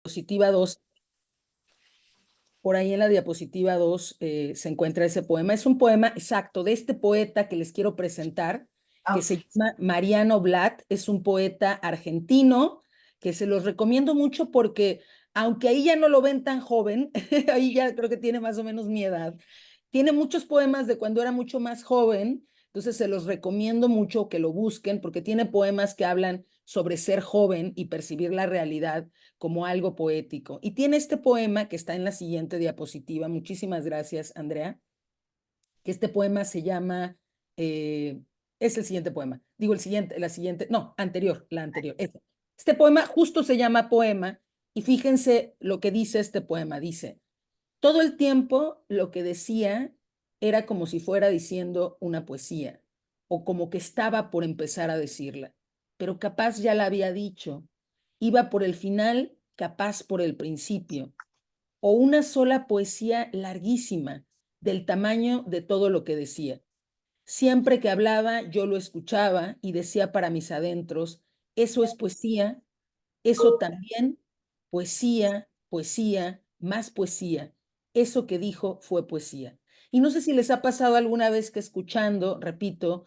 diapositiva 2, por ahí en la diapositiva 2 se encuentra ese poema. Es un poema exacto de este poeta que les quiero presentar, que Ok. se llama Mariano Blatt. Es un poeta argentino que se los recomiendo mucho porque, aunque ahí ya no lo ven tan joven, ahí ya creo que tiene más o menos mi edad, tiene muchos poemas de cuando era mucho más joven. Entonces se los recomiendo mucho que lo busquen porque tiene poemas que hablan sobre ser joven y percibir la realidad como algo poético. Y tiene este poema que está en la siguiente diapositiva. Muchísimas gracias, Andrea. Que este poema se llama, es el siguiente poema. Digo el siguiente, la siguiente, no, anterior, la anterior. Este poema justo se llama poema y fíjense lo que dice este poema. Dice, todo el tiempo lo que decía era como si fuera diciendo una poesía o como que estaba por empezar a decirla, pero capaz ya la había dicho. Iba por el final, capaz por el principio, o una sola poesía larguísima del tamaño de todo lo que decía. Siempre que hablaba yo lo escuchaba y decía para mis adentros, eso es poesía, eso también, poesía, poesía, más poesía. Eso que dijo fue poesía. Y no sé si les ha pasado alguna vez que escuchando, repito,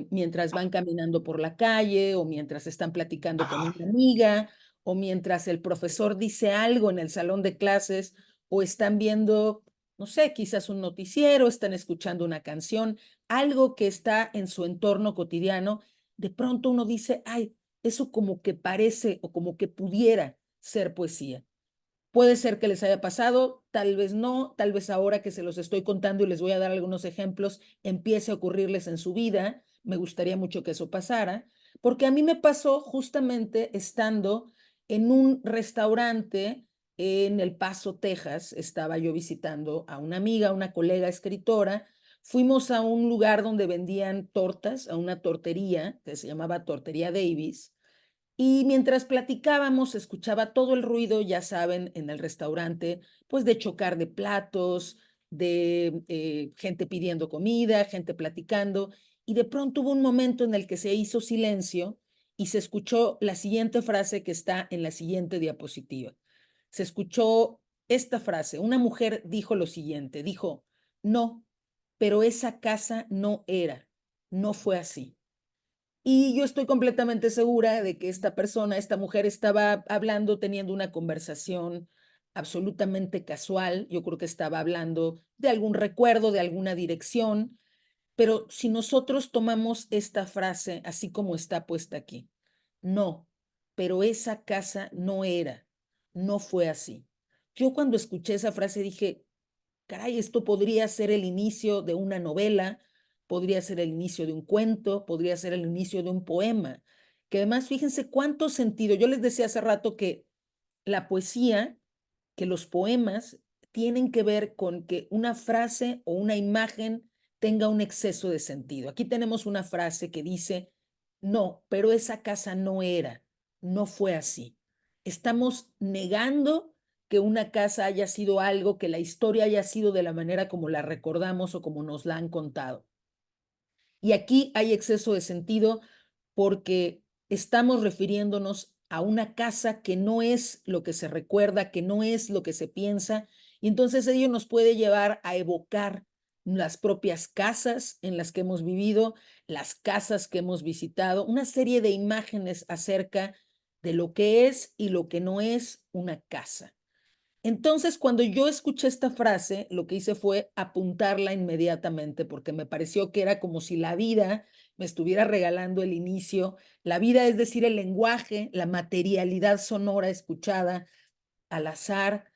mientras van caminando por la calle o mientras están platicando con una amiga o mientras el profesor dice algo en el salón de clases o están viendo, no sé, quizás un noticiero, están escuchando una canción, algo que está en su entorno cotidiano, de pronto uno dice, ay, eso como que parece o como que pudiera ser poesía. Puede ser que les haya pasado, tal vez no, tal vez ahora que se los estoy contando y les voy a dar algunos ejemplos, empiece a ocurrirles en su vida. Me gustaría mucho que eso pasara, porque a mí me pasó justamente estando en un restaurante en El Paso, Texas. Estaba yo visitando a una amiga, una colega escritora. Fuimos a un lugar donde vendían tortas, a una tortería que se llamaba Tortería Davis. Y mientras platicábamos, escuchaba todo el ruido, ya saben, en el restaurante, pues de chocar de platos, de gente pidiendo comida, gente platicando. Y de pronto hubo un momento en el que se hizo silencio y se escuchó la siguiente frase que está en la siguiente diapositiva. Se escuchó esta frase. Una mujer dijo lo siguiente, dijo, no, pero esa casa no era, no fue así. Y yo estoy completamente segura de que esta persona, esta mujer estaba hablando, teniendo una conversación absolutamente casual. Yo creo que estaba hablando de algún recuerdo, de alguna dirección, pero si nosotros tomamos esta frase así como está puesta aquí, no, pero esa casa no era, no fue así. Yo cuando escuché esa frase dije, caray, esto podría ser el inicio de una novela, podría ser el inicio de un cuento, podría ser el inicio de un poema, que además fíjense cuánto sentido. Yo les decía hace rato que la poesía, que los poemas tienen que ver con que una frase o una imagen tenga un exceso de sentido. Aquí tenemos una frase que dice, no, pero esa casa no era, no fue así. Estamos negando que una casa haya sido algo, que la historia haya sido de la manera como la recordamos o como nos la han contado. Y aquí hay exceso de sentido porque estamos refiriéndonos a una casa que no es lo que se recuerda, que no es lo que se piensa, y entonces ello nos puede llevar a evocar las propias casas en las que hemos vivido, las casas que hemos visitado, una serie de imágenes acerca de lo que es y lo que no es una casa. Entonces, cuando yo escuché esta frase, lo que hice fue apuntarla inmediatamente porque me pareció que era como si la vida me estuviera regalando el inicio. La vida, es decir, el lenguaje, la materialidad sonora escuchada al azar,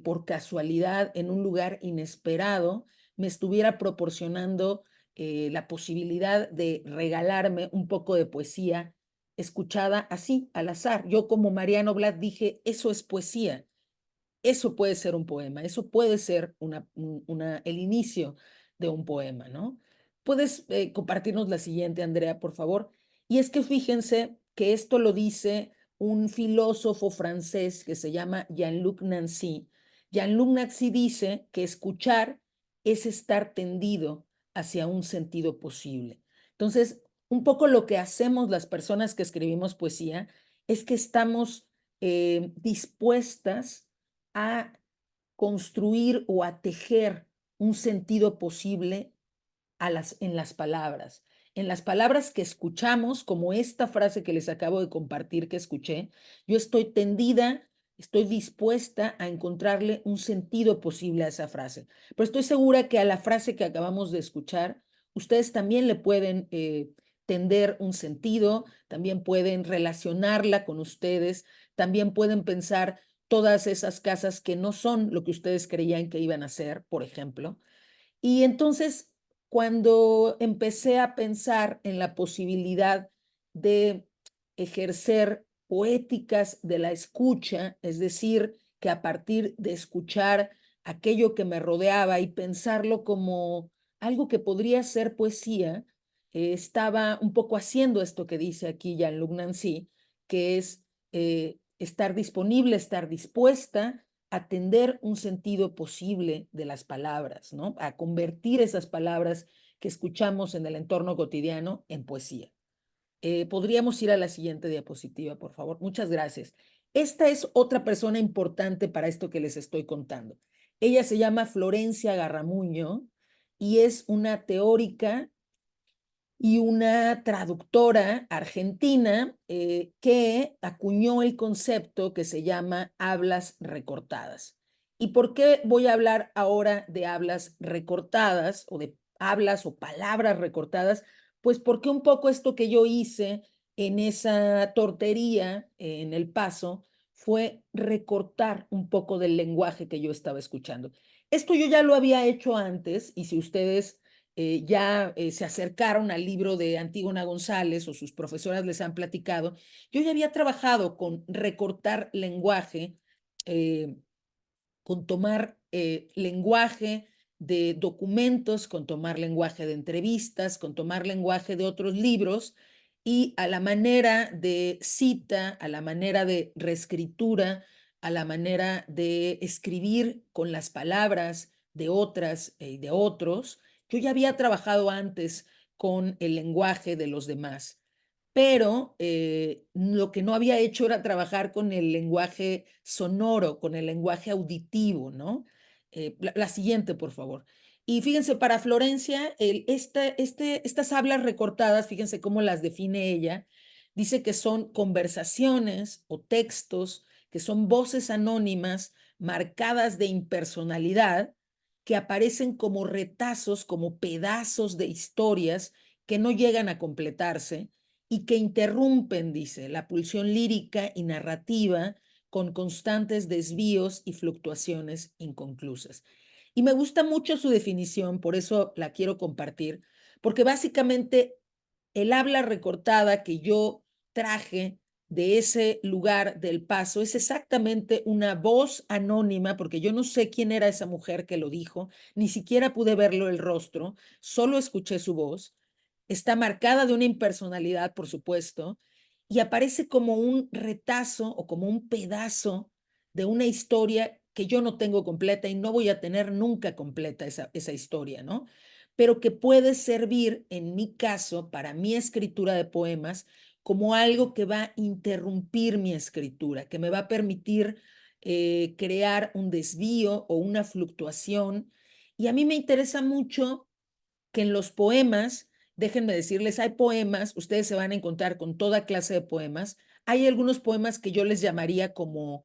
por casualidad, en un lugar inesperado, me estuviera proporcionando la posibilidad de regalarme un poco de poesía escuchada así, al azar. Yo como Mariano Blatt dije, eso es poesía. Eso puede ser un poema, eso puede ser el inicio de un poema, ¿no? Puedes compartirnos la siguiente, Andrea, por favor. Y es que fíjense que esto lo dice un filósofo francés que se llama Jean-Luc Nancy. Jean-Luc Nancy dice que escuchar es estar tendido hacia un sentido posible. Entonces, un poco lo que hacemos las personas que escribimos poesía es que estamos dispuestas a construir o a tejer un sentido posible en las palabras que escuchamos, como esta frase que les acabo de compartir que escuché. Yo estoy tendida, estoy dispuesta a encontrarle un sentido posible a esa frase. Pero estoy segura que a la frase que acabamos de escuchar, ustedes también le pueden tender un sentido, también pueden relacionarla con ustedes, también pueden pensar todas esas casas que no son lo que ustedes creían que iban a ser, por ejemplo. Y entonces, cuando empecé a pensar en la posibilidad de ejercer poéticas de la escucha, es decir, que a partir de escuchar aquello que me rodeaba y pensarlo como algo que podría ser poesía, estaba un poco haciendo esto que dice aquí Jean-Luc Nancy, que es estar disponible, estar dispuesta atender un sentido posible de las palabras, ¿no? A convertir esas palabras que escuchamos en el entorno cotidiano en poesía. Podríamos ir a la siguiente diapositiva, por favor. Muchas gracias. Esta es otra persona importante para esto que les estoy contando. Ella se llama Florencia Garramuño y es una teórica y una traductora argentina que acuñó el concepto que se llama hablas recortadas. ¿Y por qué voy a hablar ahora de hablas recortadas o de hablas o palabras recortadas? Pues porque un poco esto que yo hice en esa tortería en El Paso fue recortar un poco del lenguaje que yo estaba escuchando. Esto yo ya lo había hecho antes y si ustedes se acercaron al libro de Antígona González o sus profesoras les han platicado, yo ya había trabajado con recortar lenguaje, eh, con tomar lenguaje de documentos, con tomar lenguaje de entrevistas, con tomar lenguaje de otros libros y a la manera de cita, a la manera de reescritura, a la manera de escribir con las palabras de otras y de otros. Yo ya había trabajado antes con el lenguaje de los demás, pero lo que no había hecho era trabajar con el lenguaje sonoro, con el lenguaje auditivo, ¿no? La siguiente, por favor. Y fíjense, para Florencia, estas hablas recortadas, fíjense cómo las define ella, dice que son conversaciones o textos, que son voces anónimas marcadas de impersonalidad, que aparecen como retazos, como pedazos de historias que no llegan a completarse y que interrumpen, dice, la pulsión lírica y narrativa con constantes desvíos y fluctuaciones inconclusas. Y me gusta mucho su definición, por eso la quiero compartir, porque básicamente el habla recortada que yo traje de ese lugar del Paso es exactamente una voz anónima, porque yo no sé quién era esa mujer que lo dijo, ni siquiera pude verlo el rostro, solo escuché su voz. Está marcada de una impersonalidad, por supuesto, y aparece como un retazo o como un pedazo de una historia que yo no tengo completa y no voy a tener nunca completa esa historia, ¿no? Pero que puede servir, en mi caso, para mi escritura de poemas, como algo que va a interrumpir mi escritura, que me va a permitir crear un desvío o una fluctuación. Y a mí me interesa mucho que en los poemas, déjenme decirles, hay poemas, ustedes se van a encontrar con toda clase de poemas, hay algunos poemas que yo les llamaría como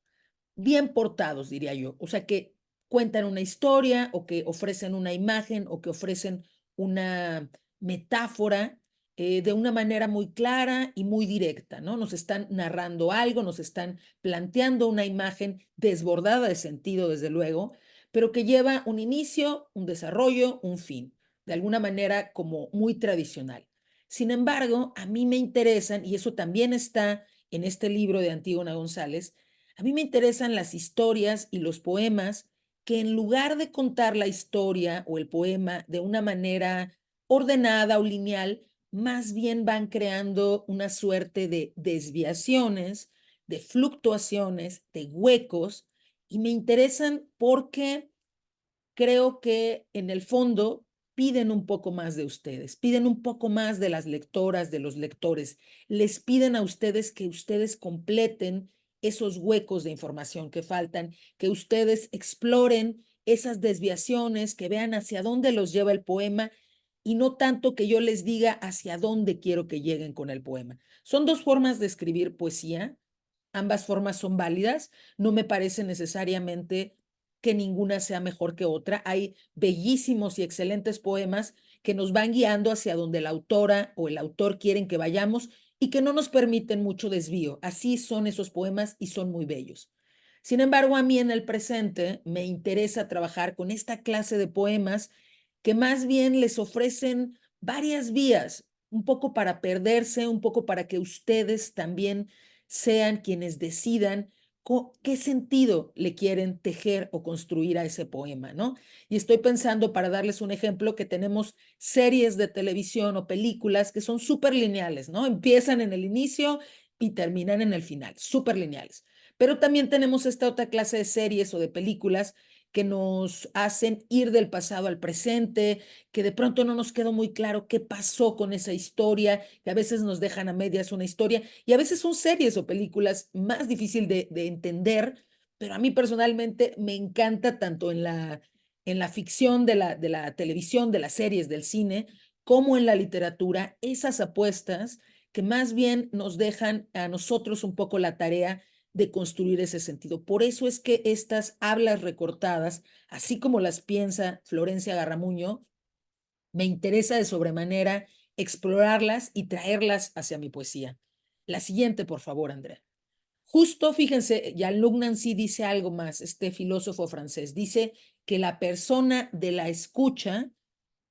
bien portados, diría yo, o sea, que cuentan una historia o que ofrecen una imagen o que ofrecen una metáfora de una manera muy clara y muy directa, ¿no? Nos están narrando algo, nos están planteando una imagen desbordada de sentido, desde luego, pero que lleva un inicio, un desarrollo, un fin, de alguna manera como muy tradicional. Sin embargo, a mí me interesan, y eso también está en este libro de Antígona González, a mí me interesan las historias y los poemas que en lugar de contar la historia o el poema de una manera ordenada o lineal, más bien van creando una suerte de desviaciones, de fluctuaciones, de huecos, y me interesan porque creo que en el fondo piden un poco más de ustedes, piden un poco más de las lectoras, de los lectores, les piden a ustedes que ustedes completen esos huecos de información que faltan, que ustedes exploren esas desviaciones, que vean hacia dónde los lleva el poema y no tanto que yo les diga hacia dónde quiero que lleguen con el poema. Son dos formas de escribir poesía, ambas formas son válidas, no me parece necesariamente que ninguna sea mejor que otra. Hay bellísimos y excelentes poemas que nos van guiando hacia donde la autora o el autor quieren que vayamos y que no nos permiten mucho desvío. Así son esos poemas y son muy bellos. Sin embargo, a mí en el presente me interesa trabajar con esta clase de poemas que más bien les ofrecen varias vías, un poco para perderse, un poco para que ustedes también sean quienes decidan qué sentido le quieren tejer o construir a ese poema, ¿no? Y estoy pensando, para darles un ejemplo, que tenemos series de televisión o películas que son súper lineales, ¿no? Empiezan en el inicio y terminan en el final, súper lineales. Pero también tenemos esta otra clase de series o de películas que nos hacen ir del pasado al presente, que de pronto no nos quedó muy claro qué pasó con esa historia, que a veces nos dejan a medias una historia, y a veces son series o películas más difícil de entender, pero a mí personalmente me encanta tanto en la ficción de la televisión, de las series, del cine, como en la literatura, esas apuestas que más bien nos dejan a nosotros un poco la tarea de construir ese sentido. Por eso es que estas hablas recortadas, así como las piensa Florencia Garramuño, me interesa de sobremanera explorarlas y traerlas hacia mi poesía. La siguiente, por favor, Andrea. Justo, fíjense, Jean-Luc Nancy dice algo más, este filósofo francés, dice que la persona de la escucha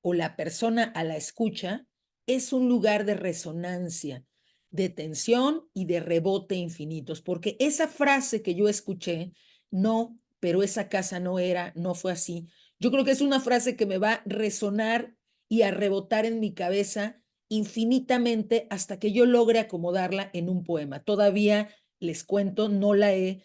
o la persona a la escucha es un lugar de resonancia, de tensión y de rebote infinitos, porque esa frase que yo escuché, no, pero esa casa no era, no fue así, yo creo que es una frase que me va a resonar y a rebotar en mi cabeza infinitamente hasta que yo logre acomodarla en un poema. Todavía les cuento, no la he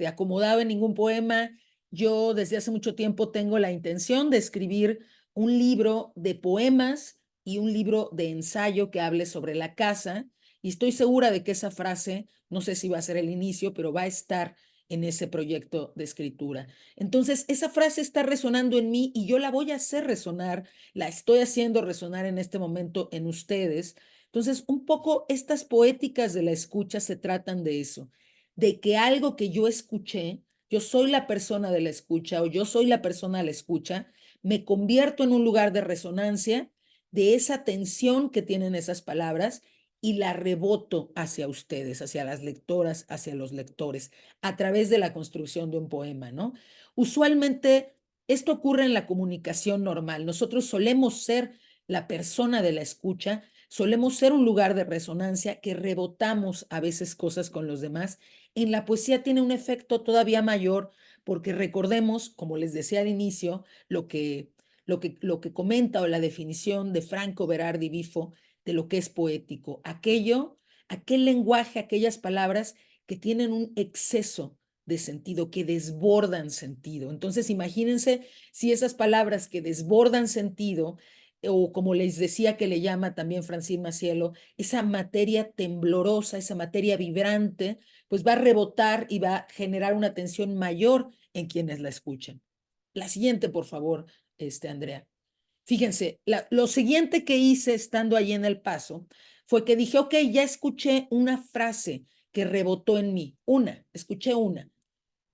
acomodado en ningún poema. Yo desde hace mucho tiempo tengo la intención de escribir un libro de poemas y un libro de ensayo que hable sobre la casa. Y estoy segura de que esa frase, no sé si va a ser el inicio, pero va a estar en ese proyecto de escritura. Entonces, esa frase está resonando en mí y yo la voy a hacer resonar, la estoy haciendo resonar en este momento en ustedes. Entonces, un poco estas poéticas de la escucha se tratan de eso, de que algo que yo escuché, yo soy la persona de la escucha o yo soy la persona de la escucha, me convierto en un lugar de resonancia de esa tensión que tienen esas palabras y la reboto hacia ustedes, hacia las lectoras, hacia los lectores, a través de la construcción de un poema, ¿no? Usualmente esto ocurre en la comunicación normal. Nosotros solemos ser la persona de la escucha, solemos ser un lugar de resonancia que rebotamos a veces cosas con los demás. En la poesía tiene un efecto todavía mayor porque recordemos, como les decía al inicio, lo que comenta o la definición de Franco Berardi Bifo de lo que es poético, aquel lenguaje, aquellas palabras que tienen un exceso de sentido, que desbordan sentido. Entonces, imagínense si esas palabras que desbordan sentido, o como les decía que le llama también Francine Macielo, esa materia temblorosa, esa materia vibrante, pues va a rebotar y va a generar una tensión mayor en quienes la escuchen. La siguiente, por favor, Andrea. Fíjense, lo siguiente que hice estando allí en El Paso fue que dije, ok, ya escuché una frase que rebotó en mí, escuché una.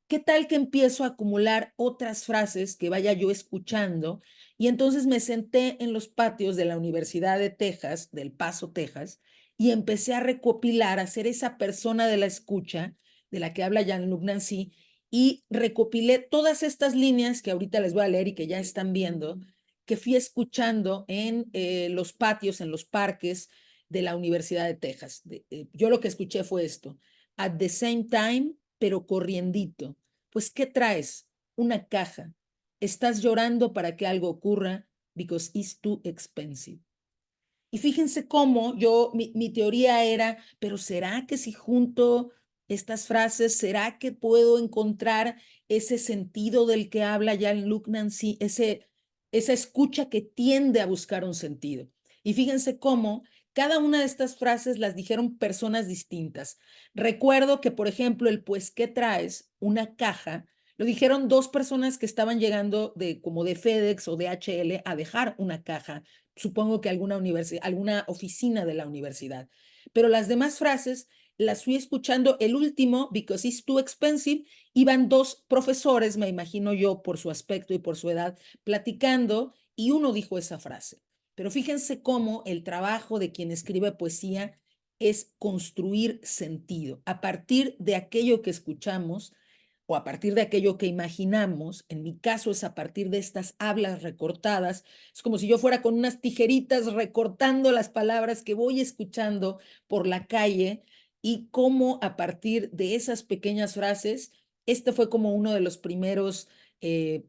¿Qué tal que empiezo a acumular otras frases que vaya yo escuchando? Y entonces me senté en los patios de la Universidad de Texas, del Paso, Texas, y empecé a recopilar, a ser esa persona de la escucha de la que habla Jean-Luc Nancy, y recopilé todas estas líneas que ahorita les voy a leer y que ya están viendo, que fui escuchando en los patios, en los parques de la Universidad de Texas. Yo lo que escuché fue esto: at the same time, pero corriendito. Pues, ¿qué traes? Una caja. Estás llorando para que algo ocurra because it's too expensive. Y fíjense cómo mi teoría era, pero ¿será que si junto estas frases, será que puedo encontrar ese sentido del que habla Jean-Luc Nancy, esa escucha que tiende a buscar un sentido? Y fíjense cómo cada una de estas frases las dijeron personas distintas. Recuerdo que, por ejemplo, el pues, ¿qué traes? Una caja, lo dijeron dos personas que estaban llegando de como de FedEx o de HL a dejar una caja, supongo que alguna oficina de la universidad. Pero las demás frases las fui escuchando. El último, because it's too expensive, iban dos profesores, me imagino yo, por su aspecto y por su edad, platicando, y uno dijo esa frase. Pero fíjense cómo el trabajo de quien escribe poesía es construir sentido. A partir de aquello que escuchamos o a partir de aquello que imaginamos, en mi caso es a partir de estas hablas recortadas, es como si yo fuera con unas tijeritas recortando las palabras que voy escuchando por la calle y cómo a partir de esas pequeñas frases, este fue como uno de los primeros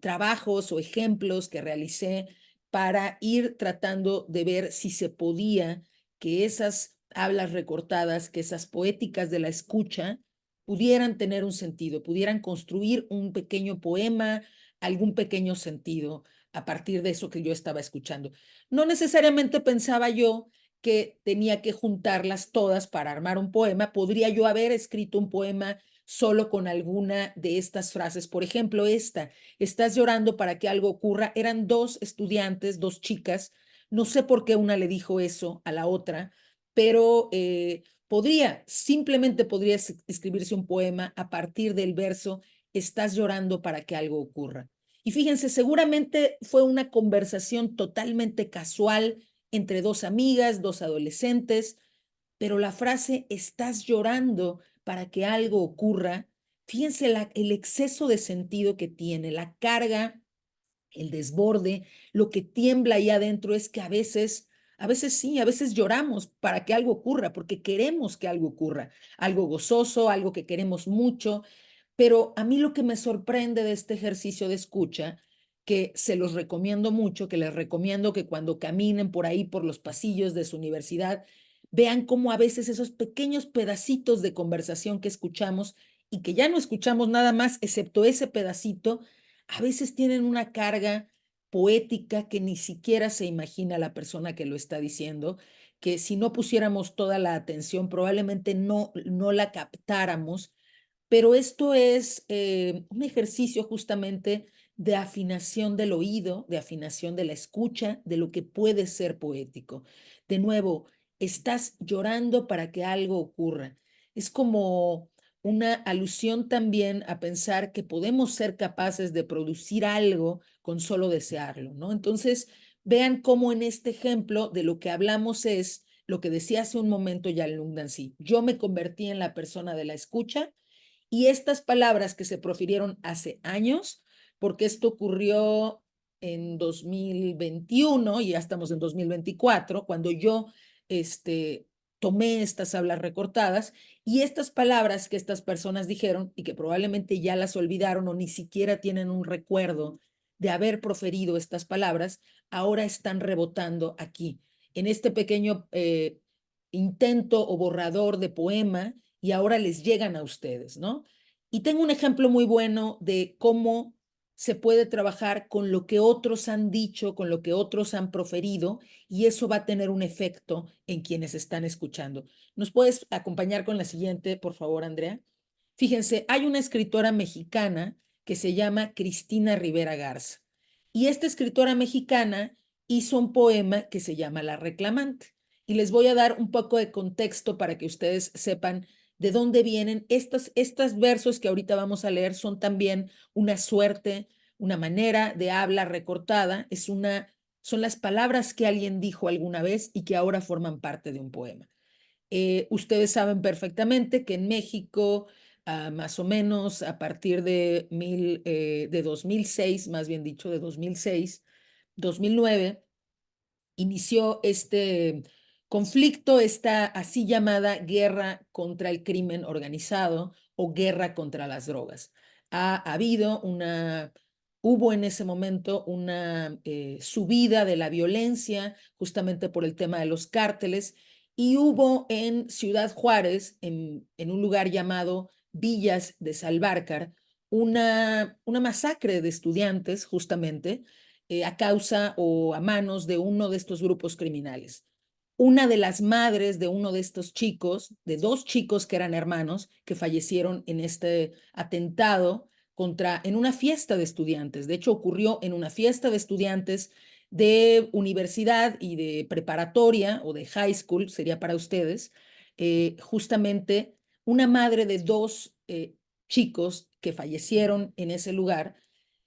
trabajos o ejemplos que realicé para ir tratando de ver si se podía que esas hablas recortadas, que esas poéticas de la escucha pudieran tener un sentido, pudieran construir un pequeño poema, algún pequeño sentido a partir de eso que yo estaba escuchando. No necesariamente pensaba yo que tenía que juntarlas todas para armar un poema. Podría yo haber escrito un poema solo con alguna de estas frases. Por ejemplo, esta, estás llorando para que algo ocurra. Eran dos estudiantes, dos chicas. No sé por qué una le dijo eso a la otra, pero simplemente podría escribirse un poema a partir del verso, estás llorando para que algo ocurra. Y fíjense, seguramente fue una conversación totalmente casual entre dos amigas, dos adolescentes, pero la frase, estás llorando para que algo ocurra, fíjense el exceso de sentido que tiene, la carga, el desborde, lo que tiembla ahí adentro es que a veces sí, a veces lloramos para que algo ocurra, porque queremos que algo ocurra, algo gozoso, algo que queremos mucho, pero a mí lo que me sorprende de este ejercicio de escucha, que se los recomiendo mucho, que les recomiendo que cuando caminen por ahí, por los pasillos de su universidad, vean cómo a veces esos pequeños pedacitos de conversación que escuchamos y que ya no escuchamos nada más, excepto ese pedacito, a veces tienen una carga poética que ni siquiera se imagina la persona que lo está diciendo, que si no pusiéramos toda la atención probablemente no la captáramos, pero esto es un ejercicio justamente de afinación del oído, de afinación de la escucha, de lo que puede ser poético. De nuevo, estás llorando para que algo ocurra. Es como una alusión también a pensar que podemos ser capaces de producir algo con solo desearlo, ¿no? Entonces, vean cómo en este ejemplo de lo que hablamos es lo que decía hace un momento ya el Nancy. Yo me convertí en la persona de la escucha y estas palabras que se profirieron hace años, porque esto ocurrió en 2021 y ya estamos en 2024, cuando yo tomé estas hablas recortadas y estas palabras que estas personas dijeron y que probablemente ya las olvidaron o ni siquiera tienen un recuerdo de haber proferido estas palabras, ahora están rebotando aquí, en este pequeño intento o borrador de poema y ahora les llegan a ustedes, ¿no? Y tengo un ejemplo muy bueno de cómo se puede trabajar con lo que otros han dicho, con lo que otros han proferido, y eso va a tener un efecto en quienes están escuchando. ¿Nos puedes acompañar con la siguiente, por favor, Andrea? Fíjense, hay una escritora mexicana que se llama Cristina Rivera Garza, y esta escritora mexicana hizo un poema que se llama La Reclamante. Y les voy a dar un poco de contexto para que ustedes sepan de dónde vienen. Estos versos que ahorita vamos a leer son también una suerte, una manera de habla recortada, son las palabras que alguien dijo alguna vez y que ahora forman parte de un poema. Ustedes saben perfectamente que en México, más o menos a partir de 2006, más bien dicho, de 2006, 2009, inició este conflicto, esta así llamada guerra contra el crimen organizado o guerra contra las drogas. Hubo en ese momento una subida de la violencia justamente por el tema de los cárteles y hubo en Ciudad Juárez, en un lugar llamado Villas de Salvarcar, una masacre de estudiantes justamente a causa o a manos de uno de estos grupos criminales. una de las madres de uno de estos chicos, de dos chicos que eran hermanos, que fallecieron en este atentado en una fiesta de estudiantes. De hecho, ocurrió en una fiesta de estudiantes de universidad y de preparatoria o de high school, sería para ustedes, justamente una madre de dos chicos que fallecieron en ese lugar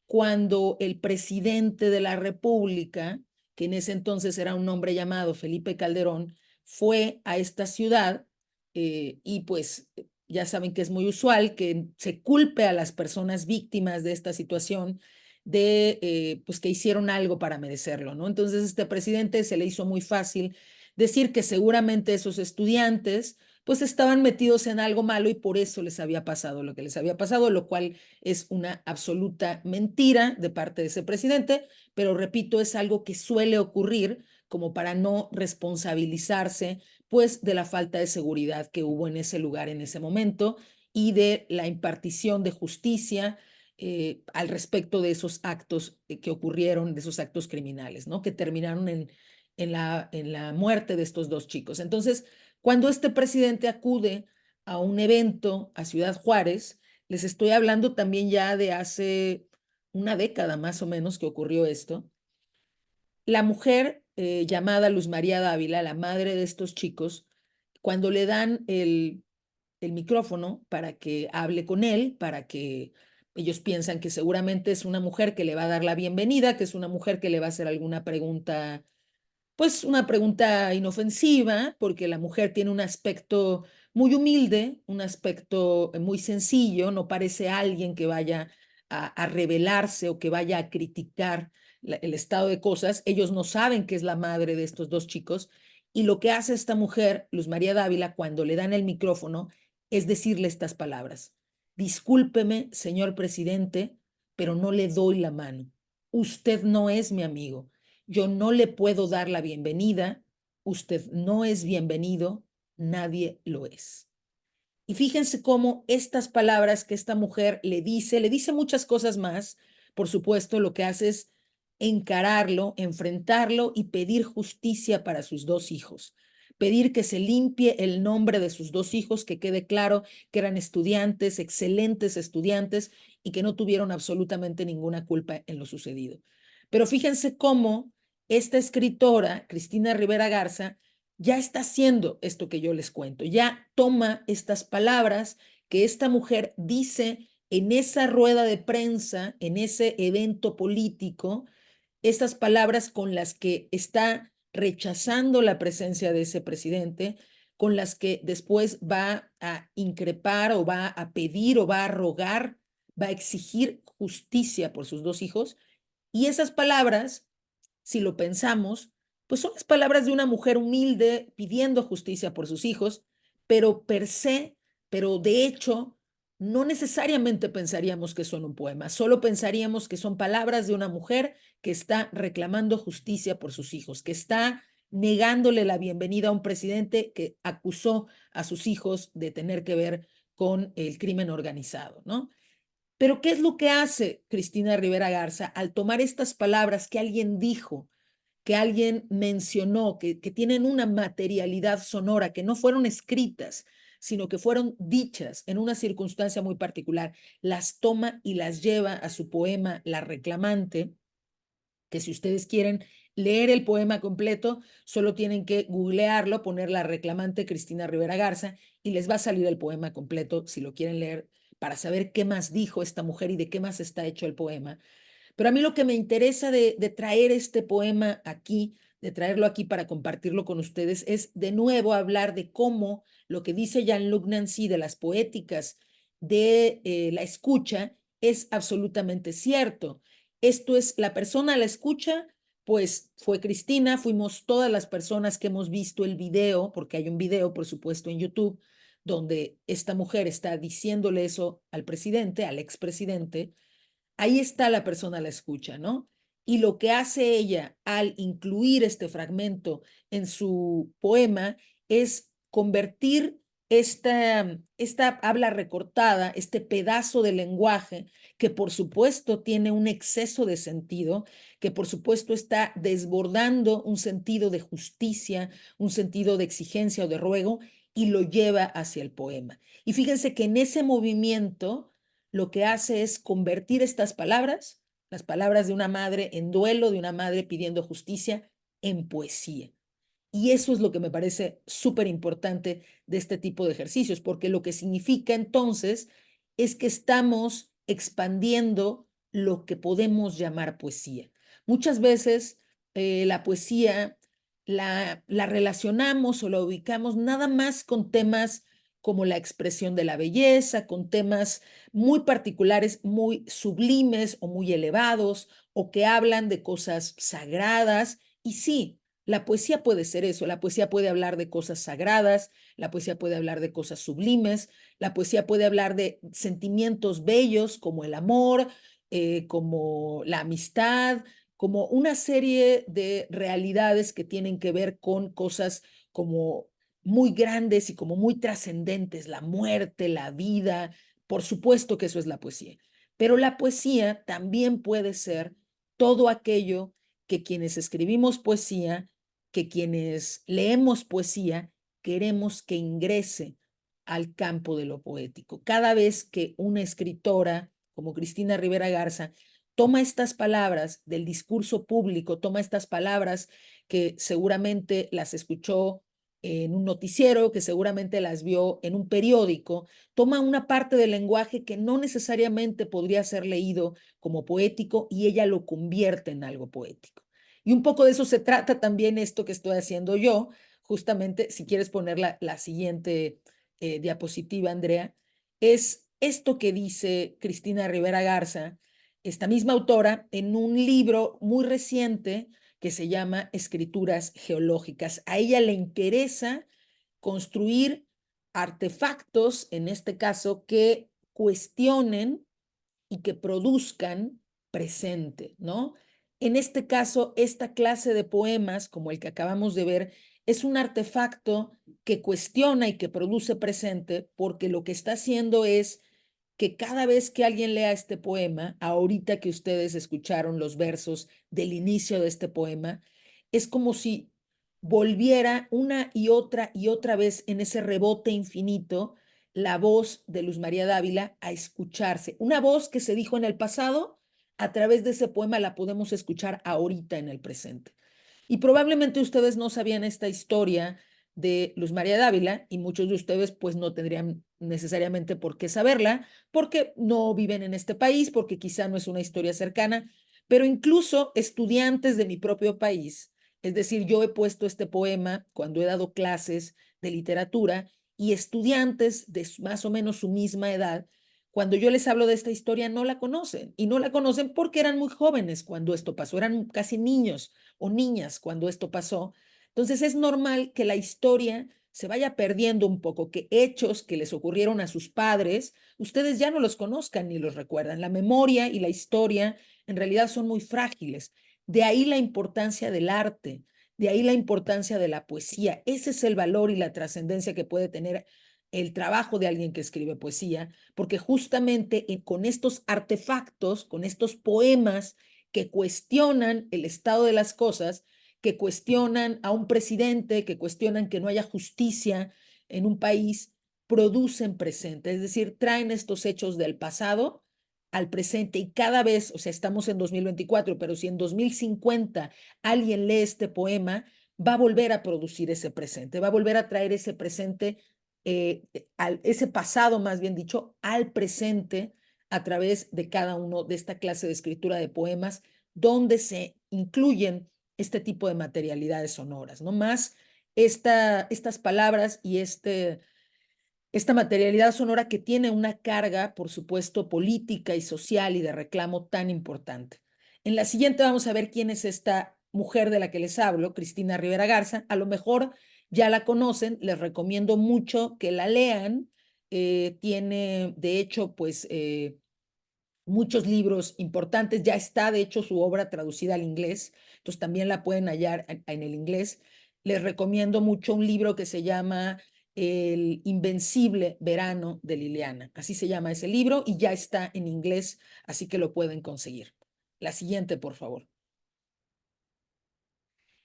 cuando el presidente de la República, que en ese entonces era un hombre llamado Felipe Calderón, fue a esta ciudad y pues ya saben que es muy usual que se culpe a las personas víctimas de esta situación de pues que hicieron algo para merecerlo, ¿no? Entonces este presidente se le hizo muy fácil decir que seguramente esos estudiantes pues estaban metidos en algo malo y por eso les había pasado lo que les había pasado, lo cual es una absoluta mentira de parte de ese presidente, pero repito, es algo que suele ocurrir como para no responsabilizarse pues de la falta de seguridad que hubo en ese lugar en ese momento y de la impartición de justicia al respecto de esos actos que ocurrieron, de esos actos criminales, ¿no? Que terminaron en la muerte de estos dos chicos. Entonces, cuando este presidente acude a un evento a Ciudad Juárez, les estoy hablando también ya de hace una década más o menos que ocurrió esto. La mujer llamada Luz María Dávila, la madre de estos chicos, cuando le dan el micrófono para que hable con él, para que ellos piensan que seguramente es una mujer que le va a dar la bienvenida, que es una mujer que le va a hacer alguna pregunta pues una pregunta inofensiva, porque la mujer tiene un aspecto muy humilde, un aspecto muy sencillo, no parece alguien que vaya a rebelarse o que vaya a criticar el estado de cosas. Ellos no saben que es la madre de estos dos chicos. Y lo que hace esta mujer, Luz María Dávila, cuando le dan el micrófono, es decirle estas palabras. Discúlpeme, señor presidente, pero no le doy la mano. Usted no es mi amigo. Yo no le puedo dar la bienvenida, usted no es bienvenido, nadie lo es. Y fíjense cómo estas palabras que esta mujer le dice muchas cosas más, por supuesto, lo que hace es encararlo, enfrentarlo y pedir justicia para sus dos hijos. Pedir que se limpie el nombre de sus dos hijos, que quede claro que eran estudiantes, excelentes estudiantes y que no tuvieron absolutamente ninguna culpa en lo sucedido. Pero fíjense cómo esta escritora, Cristina Rivera Garza, ya está haciendo esto que yo les cuento, ya toma estas palabras que esta mujer dice en esa rueda de prensa, en ese evento político, estas palabras con las que está rechazando la presencia de ese presidente, con las que después va a increpar o va a pedir o va a rogar, va a exigir justicia por sus dos hijos. Y esas palabras, si lo pensamos, pues son las palabras de una mujer humilde pidiendo justicia por sus hijos, pero per se, pero de hecho, no necesariamente pensaríamos que son un poema, solo pensaríamos que son palabras de una mujer que está reclamando justicia por sus hijos, que está negándole la bienvenida a un presidente que acusó a sus hijos de tener que ver con el crimen organizado, ¿no? Pero ¿qué es lo que hace Cristina Rivera Garza al tomar estas palabras que alguien dijo, que alguien mencionó, que tienen una materialidad sonora, que no fueron escritas, sino que fueron dichas en una circunstancia muy particular? Las toma y las lleva a su poema La Reclamante, que si ustedes quieren leer el poema completo, solo tienen que googlearlo, poner La Reclamante Cristina Rivera Garza y les va a salir el poema completo si lo quieren leer para saber qué más dijo esta mujer y de qué más está hecho el poema. Pero a mí lo que me interesa de traer este poema aquí, de traerlo aquí para compartirlo con ustedes, es de nuevo hablar de cómo lo que dice Jean-Luc Nancy de las poéticas de la escucha es absolutamente cierto. Esto es, la persona a la escucha, pues fue Cristina, fuimos todas las personas que hemos visto el video, porque hay un video, por supuesto, en YouTube, donde esta mujer está diciéndole eso al presidente, al expresidente. Ahí está la persona a la escucha, ¿no? Y lo que hace ella al incluir este fragmento en su poema es convertir esta habla recortada, este pedazo de lenguaje que por supuesto tiene un exceso de sentido, que por supuesto está desbordando un sentido de justicia, un sentido de exigencia o de ruego, y lo lleva hacia el poema. Y fíjense que en ese movimiento lo que hace es convertir estas palabras, las palabras de una madre en duelo, de una madre pidiendo justicia, en poesía. Y eso es lo que me parece súper importante de este tipo de ejercicios, porque lo que significa entonces es que estamos expandiendo lo que podemos llamar poesía. Muchas veces la poesía la relacionamos o la ubicamos nada más con temas como la expresión de la belleza, con temas muy particulares, muy sublimes o muy elevados, o que hablan de cosas sagradas. Y sí, la poesía puede ser eso, la poesía puede hablar de cosas sagradas, la poesía puede hablar de cosas sublimes, la poesía puede hablar de sentimientos bellos como el amor, como la amistad, como una serie de realidades que tienen que ver con cosas como muy grandes y como muy trascendentes, la muerte, la vida. Por supuesto que eso es la poesía, pero la poesía también puede ser todo aquello que quienes escribimos poesía, que quienes leemos poesía, queremos que ingrese al campo de lo poético. Cada vez que una escritora como Cristina Rivera Garza toma estas palabras del discurso público, toma estas palabras que seguramente las escuchó en un noticiero, que seguramente las vio en un periódico, toma una parte del lenguaje que no necesariamente podría ser leído como poético y ella lo convierte en algo poético. Y un poco de eso se trata también esto que estoy haciendo yo, justamente, si quieres poner la siguiente diapositiva, Andrea, es esto que dice Cristina Rivera Garza, esta misma autora, en un libro muy reciente que se llama Escrituras Geológicas. A ella le interesa construir artefactos, en este caso, que cuestionen y que produzcan presente, ¿no? En este caso, esta clase de poemas, como el que acabamos de ver, es un artefacto que cuestiona y que produce presente porque lo que está haciendo es que cada vez que alguien lea este poema, ahorita que ustedes escucharon los versos del inicio de este poema, es como si volviera una y otra vez en ese rebote infinito la voz de Luz María Dávila a escucharse. Una voz que se dijo en el pasado, a través de ese poema la podemos escuchar ahorita en el presente. Y probablemente ustedes no sabían esta historia de Luz María Dávila y muchos de ustedes pues no tendrían necesariamente por qué saberla porque no viven en este país, porque quizá no es una historia cercana, pero incluso estudiantes de mi propio país, es decir, yo he puesto este poema cuando he dado clases de literatura y estudiantes de más o menos su misma edad, cuando yo les hablo de esta historia, no la conocen y no la conocen porque eran muy jóvenes cuando esto pasó, eran casi niños o niñas cuando esto pasó. Entonces es normal que la historia se vaya perdiendo un poco, que hechos que les ocurrieron a sus padres, ustedes ya no los conozcan ni los recuerdan. La memoria y la historia en realidad son muy frágiles. De ahí la importancia del arte, de ahí la importancia de la poesía. Ese es el valor y la trascendencia que puede tener el trabajo de alguien que escribe poesía, porque justamente con estos artefactos, con estos poemas que cuestionan el estado de las cosas, que cuestionan a un presidente, que cuestionan que no haya justicia en un país, producen presente, es decir, traen estos hechos del pasado al presente y cada vez, o sea, estamos en 2024, pero si en 2050 alguien lee este poema, va a volver a producir ese presente, va a volver a traer ese presente, ese pasado más bien dicho, al presente a través de cada uno de esta clase de escritura de poemas, donde se incluyen este tipo de materialidades sonoras, ¿no? Más estas palabras y esta materialidad sonora que tiene una carga, por supuesto, política y social y de reclamo tan importante. En la siguiente vamos a ver quién es esta mujer de la que les hablo, Cristina Rivera Garza. A lo mejor ya la conocen, les recomiendo mucho que la lean. Tiene, de hecho, pues muchos libros importantes. Ya está, de hecho, su obra traducida al inglés, entonces también la pueden hallar en el inglés. Les recomiendo mucho un libro que se llama El invencible verano de Liliana. Así se llama ese libro y ya está en inglés, así que lo pueden conseguir. La siguiente, por favor.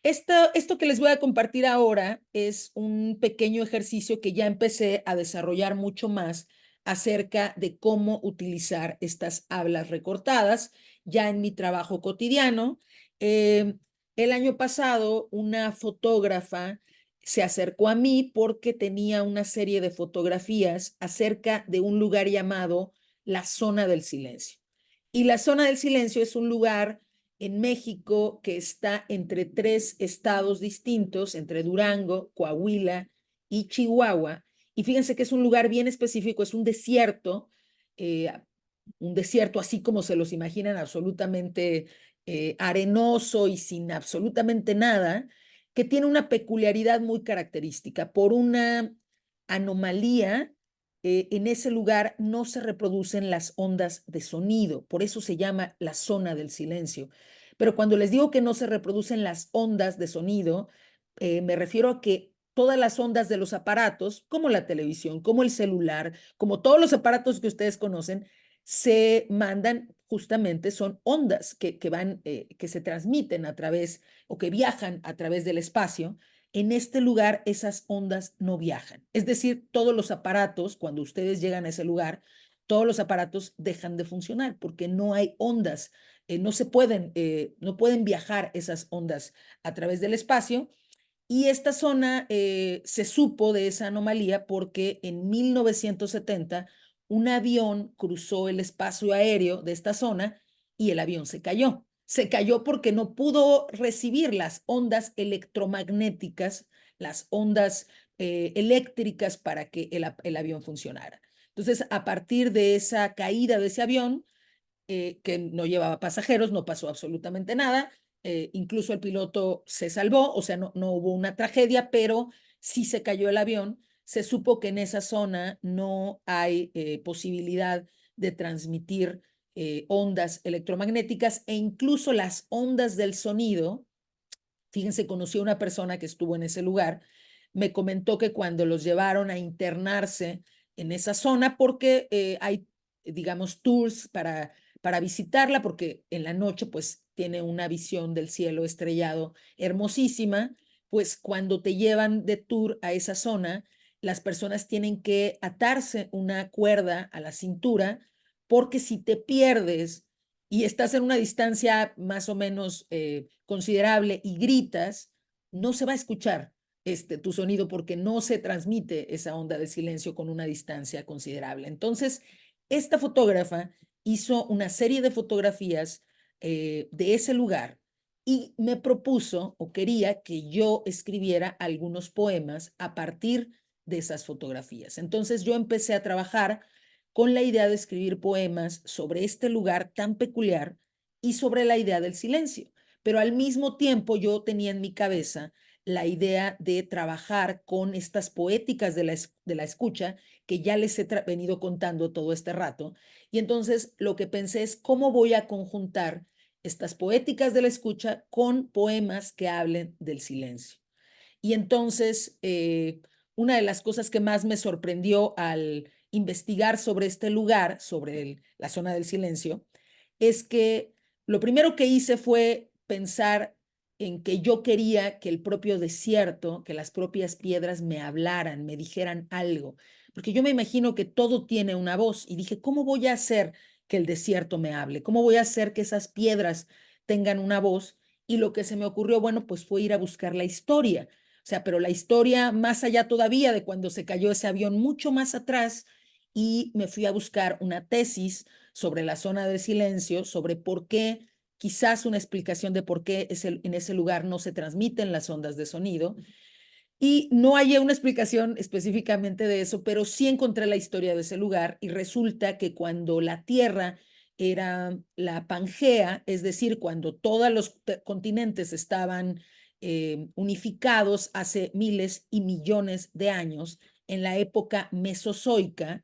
Esto que les voy a compartir ahora es un pequeño ejercicio que ya empecé a desarrollar mucho más acerca de cómo utilizar estas hablas recortadas ya en mi trabajo cotidiano. El año pasado, una fotógrafa se acercó a mí porque tenía una serie de fotografías acerca de un lugar llamado la Zona del Silencio. Y la Zona del Silencio es un lugar en México que está entre tres estados distintos, entre Durango, Coahuila y Chihuahua. Y fíjense que es un lugar bien específico, es eh, un desierto así como se los imaginan, absolutamente arenoso y sin absolutamente nada, que tiene una peculiaridad muy característica. Por una anomalía, en ese lugar no se reproducen las ondas de sonido, por eso se llama la zona del silencio. Pero cuando les digo que no se reproducen las ondas de sonido, me refiero a que todas las ondas de los aparatos, como la televisión, como el celular, como todos los aparatos que ustedes conocen, se mandan justamente, son ondas que van, que se transmiten a través o que viajan a través del espacio. En este lugar esas ondas no viajan. Es decir, todos los aparatos, cuando ustedes llegan a ese lugar, todos los aparatos dejan de funcionar porque no hay ondas, no pueden viajar esas ondas a través del espacio. Y esta zona se supo de esa anomalía porque en 1970 un avión cruzó el espacio aéreo de esta zona y el avión se cayó. Se cayó porque no pudo recibir las ondas electromagnéticas, las ondas eléctricas para que el avión funcionara. Entonces, a partir de esa caída de ese avión, que no llevaba pasajeros, no pasó absolutamente nada, incluso el piloto se salvó, o sea, no hubo una tragedia, pero sí se cayó el avión. Se supo que en esa zona no hay posibilidad de transmitir ondas electromagnéticas e incluso las ondas del sonido. Fíjense, conocí a una persona que estuvo en ese lugar, me comentó que cuando los llevaron a internarse en esa zona, porque hay, digamos, tours para visitarla, porque en la noche pues tiene una visión del cielo estrellado hermosísima, pues cuando te llevan de tour a esa zona, las personas tienen que atarse una cuerda a la cintura, porque si te pierdes y estás en una distancia más o menos considerable y gritas, no se va a escuchar tu sonido porque no se transmite esa onda de silencio con una distancia considerable. Entonces, esta fotógrafa hizo una serie de fotografías de ese lugar y me propuso o quería que yo escribiera algunos poemas a partir de esas fotografías. Entonces yo empecé a trabajar con la idea de escribir poemas sobre este lugar tan peculiar y sobre la idea del silencio. Pero al mismo tiempo yo tenía en mi cabeza la idea de trabajar con estas poéticas de la escucha que ya les he venido contando todo este rato. Y entonces lo que pensé es cómo voy a conjuntar estas poéticas de la escucha con poemas que hablen del silencio. Y entonces, una de las cosas que más me sorprendió al investigar sobre este lugar, sobre la zona del silencio, es que lo primero que hice fue pensar en que yo quería que el propio desierto, que las propias piedras me hablaran, me dijeran algo, porque yo me imagino que todo tiene una voz y dije, ¿cómo voy a hacer que el desierto me hable? ¿Cómo voy a hacer que esas piedras tengan una voz? Y lo que se me ocurrió, bueno, pues fue ir a buscar la historia. O sea, pero la historia más allá todavía de cuando se cayó ese avión, mucho más atrás, y me fui a buscar una tesis sobre la zona de silencio, sobre por qué, quizás una explicación de por qué en ese lugar no se transmiten las ondas de sonido. Y no hallé una explicación específicamente de eso, pero sí encontré la historia de ese lugar y resulta que cuando la Tierra era la Pangea, es decir, cuando todos los continentes estaban unificados hace miles y millones de años, en la época mesozoica,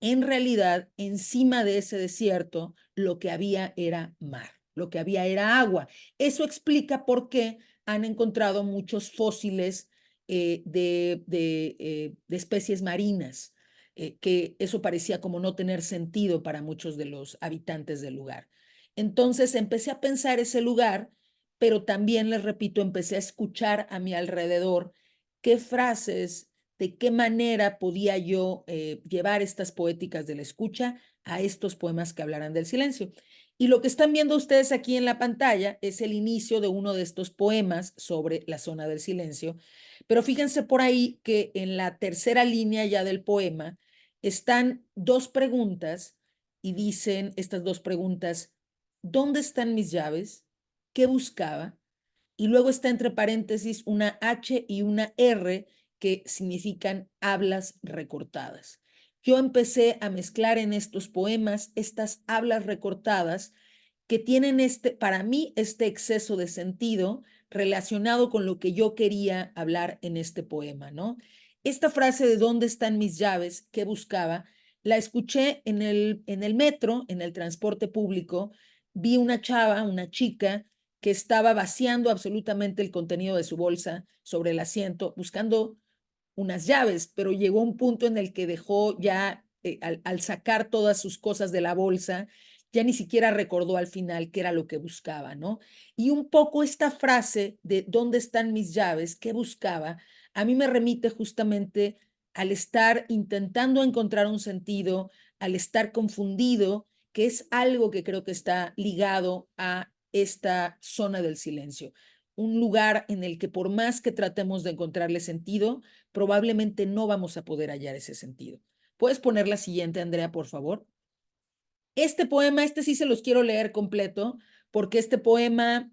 en realidad encima de ese desierto lo que había era mar, lo que había era agua. Eso explica por qué han encontrado muchos fósiles de especies marinas, que eso parecía como no tener sentido para muchos de los habitantes del lugar. Entonces empecé a pensar ese lugar, pero también, les repito, empecé a escuchar a mi alrededor qué frases, de qué manera podía yo llevar estas poéticas de la escucha a estos poemas que hablaran del silencio. Y lo que están viendo ustedes aquí en la pantalla es el inicio de uno de estos poemas sobre la zona del silencio. Pero fíjense por ahí que en la tercera línea ya del poema están dos preguntas y dicen estas dos preguntas: ¿dónde están mis llaves? ¿Qué buscaba? Y luego está entre paréntesis una H y una R que significan hablas recortadas. Yo empecé a mezclar en estos poemas estas hablas recortadas que tienen para mí, este exceso de sentido relacionado con lo que yo quería hablar en este poema, ¿no? Esta frase de ¿dónde están mis llaves? ¿Qué buscaba? La escuché en el metro, en el transporte público. Vi una chava, una chica, que estaba vaciando absolutamente el contenido de su bolsa sobre el asiento, buscando unas llaves, pero llegó un punto en el que dejó ya, al sacar todas sus cosas de la bolsa, ya ni siquiera recordó al final qué era lo que buscaba, ¿no? Y un poco esta frase de ¿dónde están mis llaves? ¿Qué buscaba? A mí me remite justamente al estar intentando encontrar un sentido, al estar confundido, que es algo que creo que está ligado a esta zona del silencio. Un lugar en el que por más que tratemos de encontrarle sentido, probablemente no vamos a poder hallar ese sentido. ¿Puedes poner la siguiente, Andrea, por favor? Este poema, este sí se los quiero leer completo, porque este poema,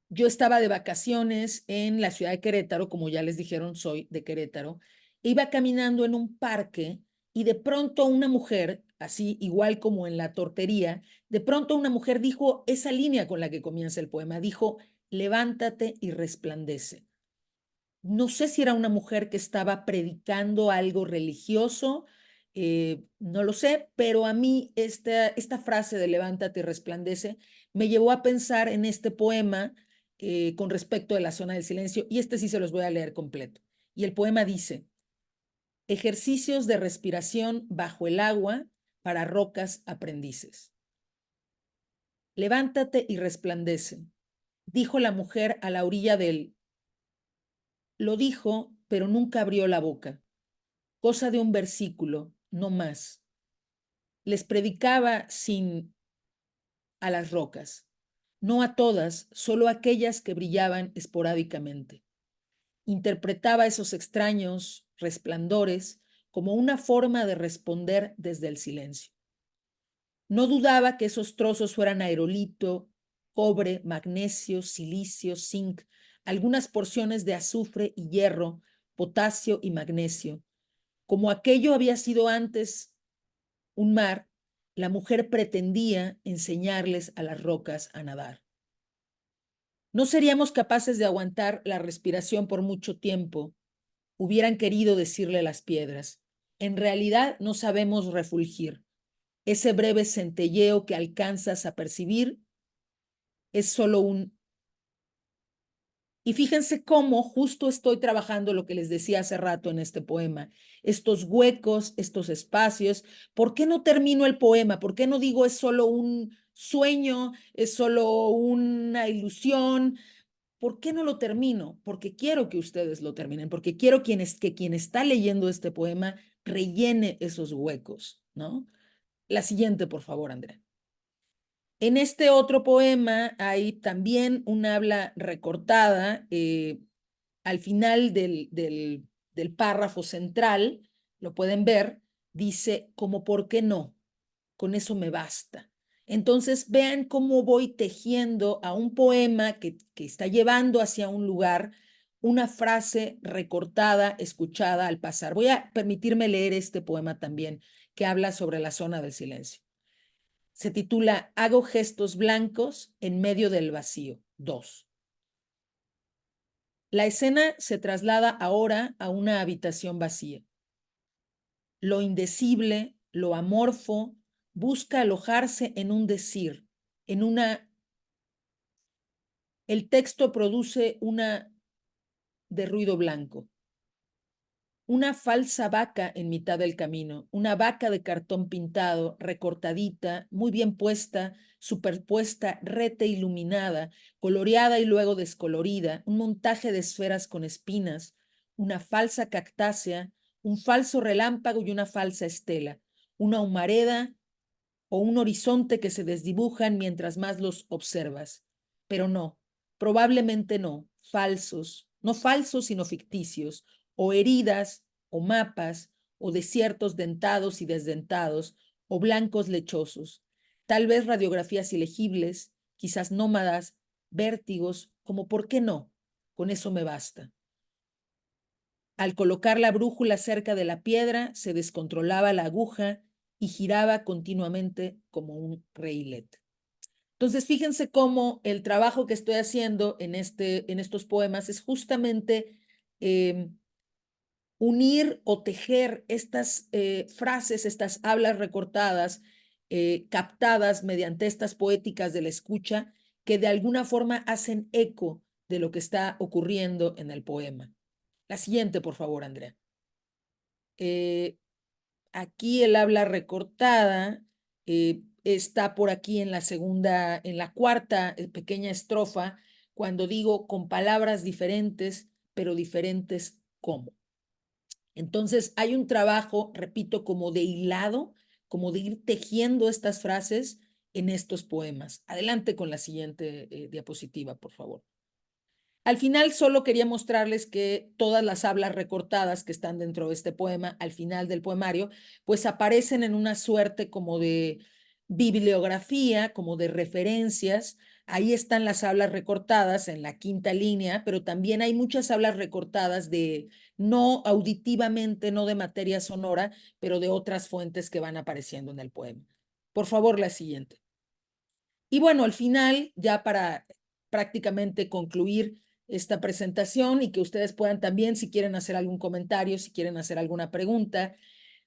yo estaba de vacaciones en la ciudad de Querétaro, como ya les dijeron, soy de Querétaro. Iba caminando en un parque y de pronto una mujer, así igual como en la tortería, de pronto una mujer dijo esa línea con la que comienza el poema, dijo: levántate y resplandece. No sé si era una mujer que estaba predicando algo religioso, no lo sé, pero a mí esta frase de levántate y resplandece me llevó a pensar en este poema con respecto de la zona del silencio, y este sí se los voy a leer completo. Y el poema dice: ejercicios de respiración bajo el agua para rocas aprendices. Levántate y resplandece, dijo la mujer a la orilla del... Lo dijo, pero nunca abrió la boca. Cosa de un versículo, no más. Les predicaba sin a las rocas, no a todas, solo a aquellas que brillaban esporádicamente. Interpretaba esos extraños resplandores como una forma de responder desde el silencio. No dudaba que esos trozos fueran aerolito, cobre, magnesio, silicio, zinc, algunas porciones de azufre y hierro, potasio y magnesio. Como aquello había sido antes un mar, la mujer pretendía enseñarles a las rocas a nadar. No seríamos capaces de aguantar la respiración por mucho tiempo, hubieran querido decirle las piedras. En realidad no sabemos refulgir. Ese breve centelleo que alcanzas a percibir es solo un... Y fíjense cómo justo estoy trabajando lo que les decía hace rato en este poema, estos huecos, estos espacios. ¿Por qué no termino el poema? ¿Por qué no digo es solo un sueño, es solo una ilusión? ¿Por qué no lo termino? Porque quiero que ustedes lo terminen, porque quiero que quien está leyendo este poema rellene esos huecos, ¿no? La siguiente, por favor, Andrea. En este otro poema hay también un habla recortada al final del párrafo central, lo pueden ver, dice como ¿por qué no? Con eso me basta. Entonces vean cómo voy tejiendo a un poema que está llevando hacia un lugar una frase recortada, escuchada al pasar. Voy a permitirme leer este poema también, que habla sobre la zona del silencio. Se titula Hago gestos blancos en medio del vacío. 2. La escena se traslada ahora a una habitación vacía. Lo indecible, lo amorfo, busca alojarse en un decir, en una... El texto produce una de ruido blanco. Una falsa vaca en mitad del camino, una vaca de cartón pintado, recortadita, muy bien puesta, superpuesta, rete iluminada, coloreada y luego descolorida, un montaje de esferas con espinas, una falsa cactácea, un falso relámpago y una falsa estela, una humareda o un horizonte que se desdibujan mientras más los observas. Pero no, probablemente no, falsos, no falsos sino ficticios, o heridas, o mapas, o desiertos dentados y desdentados, o blancos lechosos, tal vez radiografías ilegibles, quizás nómadas, vértigos, como por qué no, con eso me basta. Al colocar la brújula cerca de la piedra, se descontrolaba la aguja y giraba continuamente como un reilet. Entonces, fíjense cómo el trabajo que estoy haciendo en estos poemas es justamente unir o tejer estas frases, estas hablas recortadas, captadas mediante estas poéticas de la escucha, que de alguna forma hacen eco de lo que está ocurriendo en el poema. La siguiente, por favor, Andrea. Aquí el habla recortada está por aquí en la cuarta pequeña estrofa, cuando digo con palabras diferentes, pero diferentes cómo. Entonces hay un trabajo, repito, como de hilado, como de ir tejiendo estas frases en estos poemas. Adelante con la siguiente diapositiva, por favor. Al final solo quería mostrarles que todas las hablas recortadas que están dentro de este poema, al final del poemario, pues aparecen en una suerte como de bibliografía, como de referencias. Ahí están las hablas recortadas en la quinta línea, pero también hay muchas hablas recortadas de no auditivamente, no de materia sonora, pero de otras fuentes que van apareciendo en el poema. Por favor, la siguiente. Y bueno, al final, ya para prácticamente concluir esta presentación y que ustedes puedan también, si quieren hacer algún comentario, si quieren hacer alguna pregunta,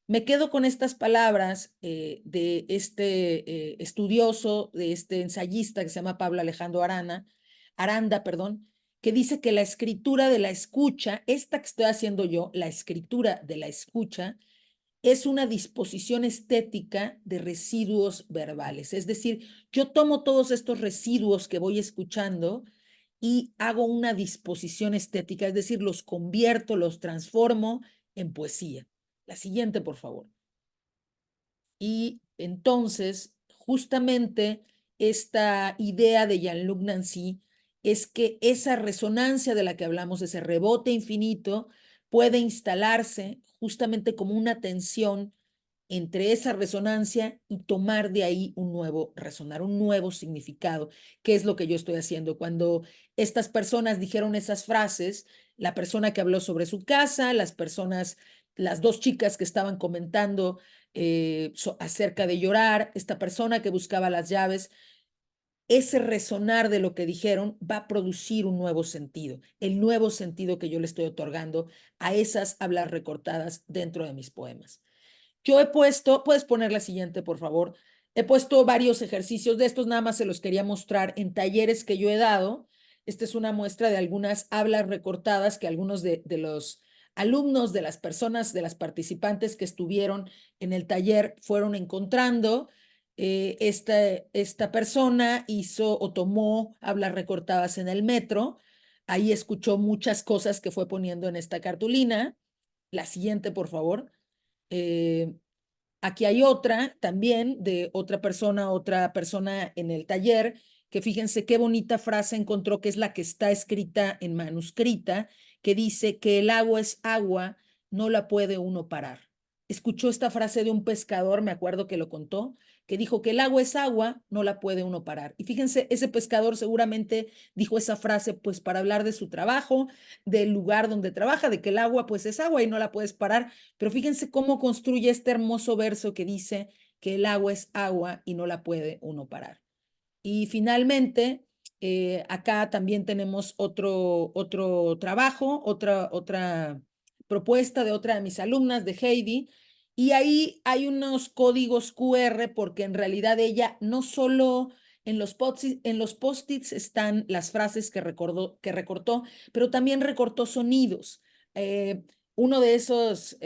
me quedo con estas palabras de este estudioso, de este ensayista que se llama Pablo Alejandro Aranda, perdón, que dice que la escritura de la escucha, esta que estoy haciendo yo, la escritura de la escucha, es una disposición estética de residuos verbales. Es decir, yo tomo todos estos residuos que voy escuchando y hago una disposición estética, es decir, los convierto, los transformo en poesía. La siguiente, por favor. Y entonces, justamente esta idea de Jean-Luc Nancy es que esa resonancia de la que hablamos, ese rebote infinito, puede instalarse justamente como una tensión entre esa resonancia y tomar de ahí un nuevo resonar, un nuevo significado, que es lo que yo estoy haciendo. Cuando estas personas dijeron esas frases, la persona que habló sobre su casa, las dos chicas que estaban comentando acerca de llorar, esta persona que buscaba las llaves, ese resonar de lo que dijeron va a producir un nuevo sentido, el nuevo sentido que yo le estoy otorgando a esas hablas recortadas dentro de mis poemas. Yo he puesto, puedes poner la siguiente, por favor. He puesto varios ejercicios de estos, nada más se los quería mostrar en talleres que yo he dado. Esta es una muestra de algunas hablas recortadas que algunos de los alumnos, de las personas, de las participantes que estuvieron en el taller fueron encontrando. Esta persona hizo o tomó hablas recortadas en el metro. Ahí escuchó muchas cosas que fue poniendo en esta cartulina. La siguiente, por favor. Eh, Aquí hay otra también de otra persona en el taller, que fíjense qué bonita frase encontró, que es la que está escrita en manuscrita, que dice que el agua es agua, no la puede uno parar. Escuchó esta frase de un pescador, me acuerdo que lo contó, que dijo que el agua es agua, no la puede uno parar. Y fíjense, ese pescador seguramente dijo esa frase pues para hablar de su trabajo, del lugar donde trabaja, de que el agua pues es agua y no la puedes parar, pero fíjense cómo construye este hermoso verso que dice que el agua es agua y no la puede uno parar. Y finalmente, acá también tenemos otro trabajo, otra propuesta de otra de mis alumnas, de Heidi, y ahí hay unos códigos QR porque en realidad ella no solo En los post-its están las frases que recortó, pero también recortó sonidos. Uno de esos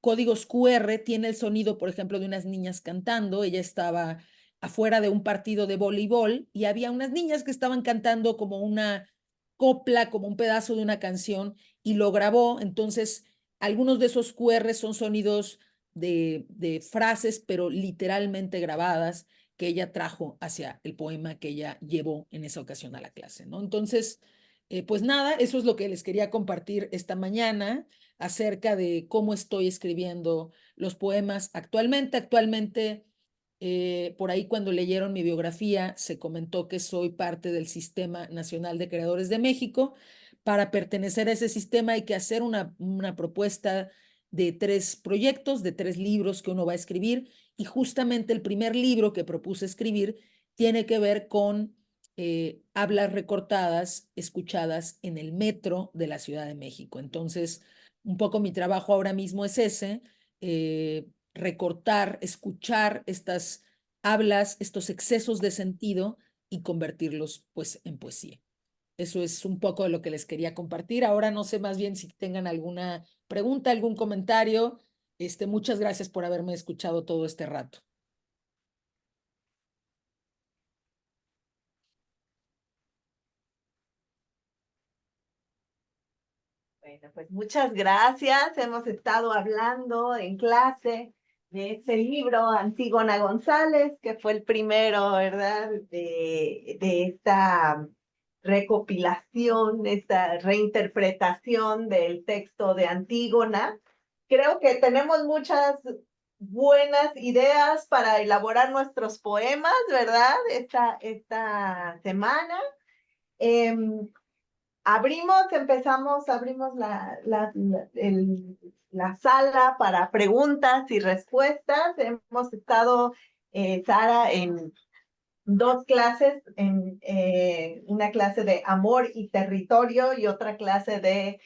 códigos QR tiene el sonido, por ejemplo, de unas niñas cantando. Ella estaba afuera de un partido de voleibol y había unas niñas que estaban cantando como una copla, como un pedazo de una canción, y lo grabó. Entonces, algunos de esos QR son sonidos de frases, pero literalmente grabadas, que ella trajo hacia el poema que ella llevó en esa ocasión a la clase, ¿no? Entonces, pues nada, eso es lo que les quería compartir esta mañana acerca de cómo estoy escribiendo los poemas actualmente. Actualmente, por ahí cuando leyeron mi biografía, se comentó que soy parte del Sistema Nacional de Creadores de México. Para pertenecer a ese sistema hay que hacer una propuesta de 3 proyectos, de 3 libros que uno va a escribir, y justamente el primer libro que propuse escribir tiene que ver con hablas recortadas, escuchadas en el metro de la Ciudad de México. Entonces, un poco mi trabajo ahora mismo es ese, recortar, escuchar estas hablas, estos excesos de sentido y convertirlos pues en poesía. Eso es un poco de lo que les quería compartir. Ahora no sé más bien si tengan alguna pregunta, algún comentario. Muchas gracias por haberme escuchado todo este rato. Bueno, pues muchas gracias. Hemos estado hablando en clase de este libro, Antígona González, que fue el primero, ¿verdad? De esta recopilación, esta reinterpretación del texto de Antígona. Creo que tenemos muchas buenas ideas para elaborar nuestros poemas, ¿verdad? Esta semana. Abrimos la sala para preguntas y respuestas. Hemos estado, Sara, en 2 clases, en una clase de amor y territorio y otra clase de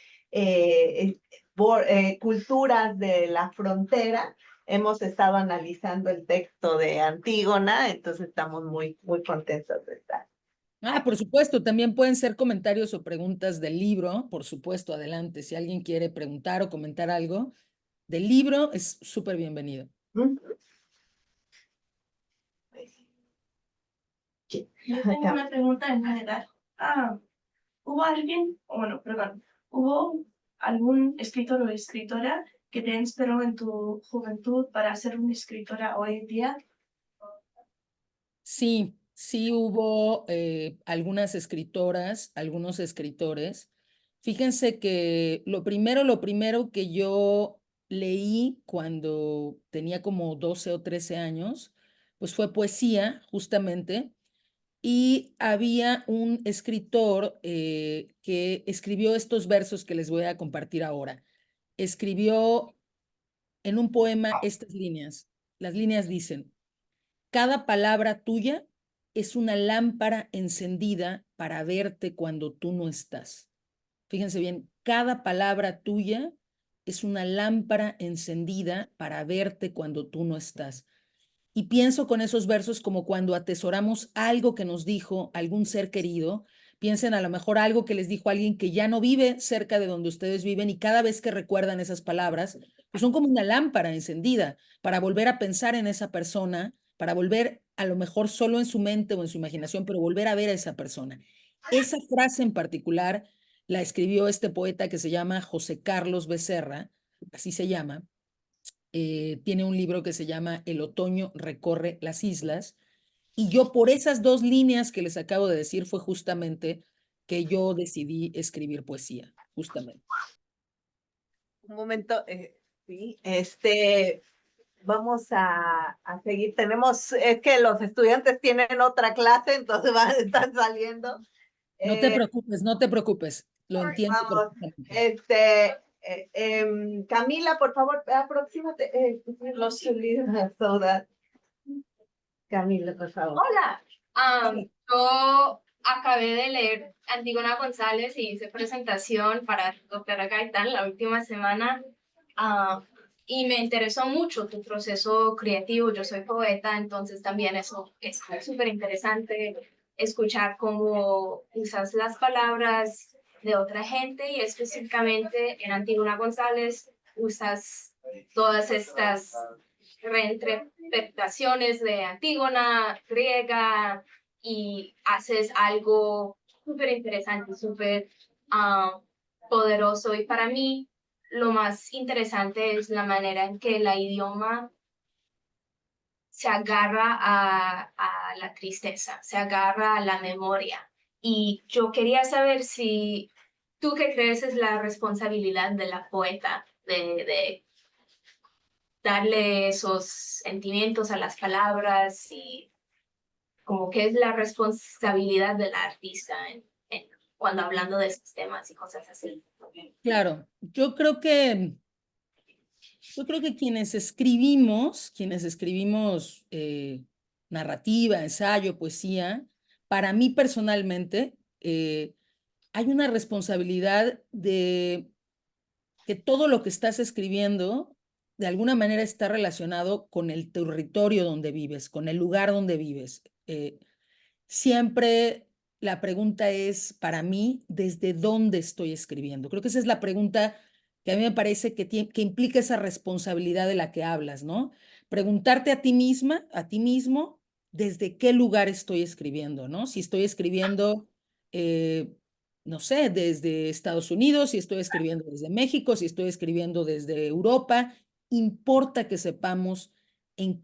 culturas de la frontera. Hemos estado analizando el texto de Antígona, entonces estamos muy contentos de estar. Por supuesto, también pueden ser comentarios o preguntas del libro, por supuesto, adelante. Si alguien quiere preguntar o comentar algo del libro, es súper bienvenido. Yo tengo una pregunta en general. ¿Hubo alguien, bueno, perdón, hubo algún escritor o escritora que te inspiró en tu juventud para ser una escritora hoy en día? Sí, sí hubo algunas escritoras, algunos escritores. Fíjense que lo primero que yo leí cuando tenía como 12 o 13 años, pues fue poesía, justamente. Y había un escritor que escribió estos versos que les voy a compartir ahora. Escribió en un poema estas líneas. Las líneas dicen: cada palabra tuya es una lámpara encendida para verte cuando tú no estás. Fíjense bien, cada palabra tuya es una lámpara encendida para verte cuando tú no estás. Y pienso con esos versos como cuando atesoramos algo que nos dijo algún ser querido. Piensen a lo mejor algo que les dijo alguien que ya no vive cerca de donde ustedes viven, y cada vez que recuerdan esas palabras, pues son como una lámpara encendida para volver a pensar en esa persona, para volver a lo mejor solo en su mente o en su imaginación, pero volver a ver a esa persona. Esa frase en particular la escribió este poeta que se llama José Carlos Becerra, así se llama. Tiene un libro que se llama El otoño recorre las islas, y yo por esas 2 líneas que les acabo de decir fue justamente que yo decidí escribir poesía, justamente. Un momento, sí, vamos a seguir. Es que los estudiantes tienen otra clase, entonces están saliendo. No te preocupes, lo entiendo Vamos, perfectamente. Camila, por favor, aproxímate. Los libros, todas. Camila, por favor. Hola, yo acabé de leer Antígona González y hice presentación para Doctora Gaitán la última semana. y me interesó mucho tu proceso creativo. Yo soy poeta, entonces también eso es súper interesante escuchar cómo usas las palabras de otra gente y específicamente en Antígona González usas todas estas reinterpretaciones de Antígona, griega, y haces algo súper interesante, súper poderoso. Y para mí, lo más interesante es la manera en que la idioma se agarra a la tristeza, se agarra a la memoria. Y yo quería saber si tú qué crees es la responsabilidad de la poeta de darle esos sentimientos a las palabras y como qué es la responsabilidad del artista cuando hablando de esos temas y cosas así. Claro, yo creo que quienes escribimos narrativa, ensayo, poesía, para mí personalmente, hay una responsabilidad de que todo lo que estás escribiendo de alguna manera está relacionado con el territorio donde vives, con el lugar donde vives. Siempre la pregunta es, para mí, ¿desde dónde estoy escribiendo? Creo que esa es la pregunta que a mí me parece que implica esa responsabilidad de la que hablas, ¿no? Preguntarte a ti misma, a ti mismo, ¿desde qué lugar estoy escribiendo, ¿no? Si estoy escribiendo, no sé, desde Estados Unidos, si estoy escribiendo desde México, si estoy escribiendo desde Europa, importa que sepamos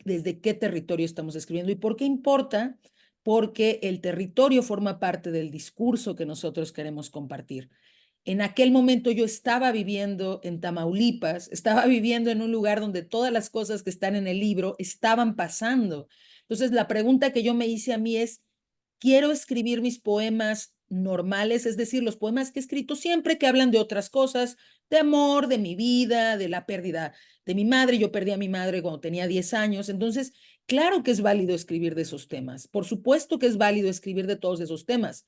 desde qué territorio estamos escribiendo. ¿Y por qué importa? Porque el territorio forma parte del discurso que nosotros queremos compartir. En aquel momento yo estaba viviendo en Tamaulipas, estaba viviendo en un lugar donde todas las cosas que están en el libro estaban pasando. Entonces, la pregunta que yo me hice a mí es, ¿quiero escribir mis poemas normales? Es decir, los poemas que he escrito siempre que hablan de otras cosas, de amor, de mi vida, de la pérdida de mi madre. Yo perdí a mi madre cuando tenía 10 años. Entonces, claro que es válido escribir de esos temas. Por supuesto que es válido escribir de todos esos temas.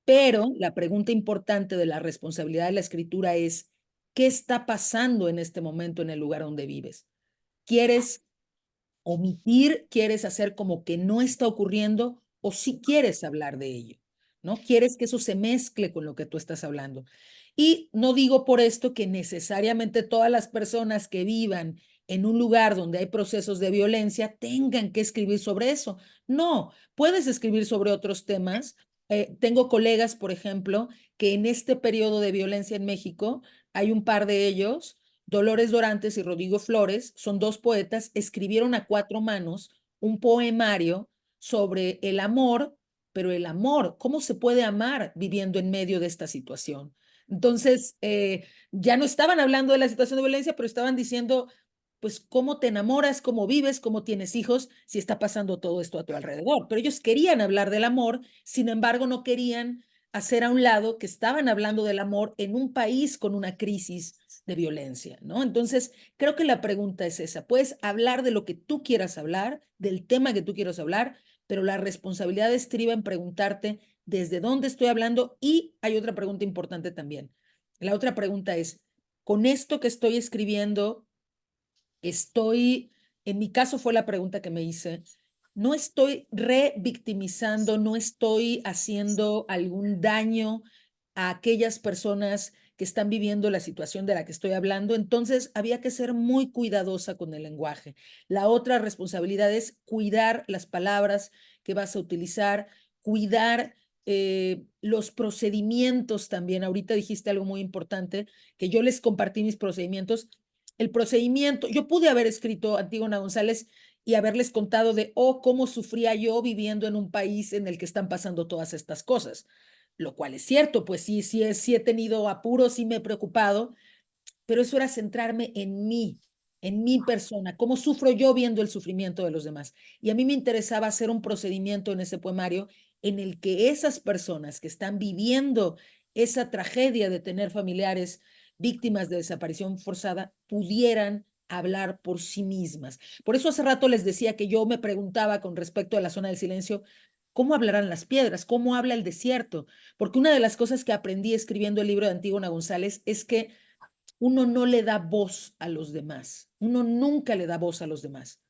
Pero la pregunta importante de la responsabilidad de la escritura es, ¿qué está pasando en este momento en el lugar donde vives? ¿Quieres omitir? ¿Quieres hacer como que no está ocurriendo? ¿O si quieres hablar de ello? ¿No? ¿Quieres que eso se mezcle con lo que tú estás hablando? Y no digo por esto que necesariamente todas las personas que vivan en un lugar donde hay procesos de violencia tengan que escribir sobre eso. No, puedes escribir sobre otros temas. Tengo colegas, por ejemplo, que en este periodo de violencia en México, hay un par de ellos, Dolores Dorantes y Rodrigo Flores, son dos poetas, escribieron a cuatro manos un poemario sobre el amor, pero el amor, ¿cómo se puede amar viviendo en medio de esta situación? Entonces, ya no estaban hablando de la situación de violencia, pero estaban diciendo, pues, cómo te enamoras, cómo vives, cómo tienes hijos, si está pasando todo esto a tu alrededor. Pero ellos querían hablar del amor, sin embargo, no querían hacer a un lado que estaban hablando del amor en un país con una crisis de violencia, ¿no? Entonces, creo que la pregunta es esa. Puedes hablar de lo que tú quieras hablar, del tema que tú quieras hablar, pero la responsabilidad estriba en preguntarte desde dónde estoy hablando. Y hay otra pregunta importante también. La otra pregunta es, ¿con esto que estoy escribiendo, en mi caso fue la pregunta que me hice, no estoy revictimizando, no estoy haciendo algún daño a aquellas personas que están viviendo la situación de la que estoy hablando? Entonces había que ser muy cuidadosa con el lenguaje. La otra responsabilidad es cuidar las palabras que vas a utilizar, cuidar los procedimientos también. Ahorita dijiste algo muy importante, que yo les compartí mis procedimientos. El procedimiento, yo pude haber escrito Antígona González y haberles contado de, oh, cómo sufría yo viviendo en un país en el que están pasando todas estas cosas, lo cual es cierto, pues sí he tenido apuros, sí me he preocupado, pero eso era centrarme en mi persona, cómo sufro yo viendo el sufrimiento de los demás. Y a mí me interesaba hacer un procedimiento en ese poemario en el que esas personas que están viviendo esa tragedia de tener familiares víctimas de desaparición forzada pudieran hablar por sí mismas. Por eso hace rato les decía que yo me preguntaba con respecto a la zona del silencio, ¿cómo hablarán las piedras? ¿Cómo habla el desierto? Porque una de las cosas que aprendí escribiendo el libro de Antígona González es que uno no le da voz a los demás. Uno nunca le da voz a los demás.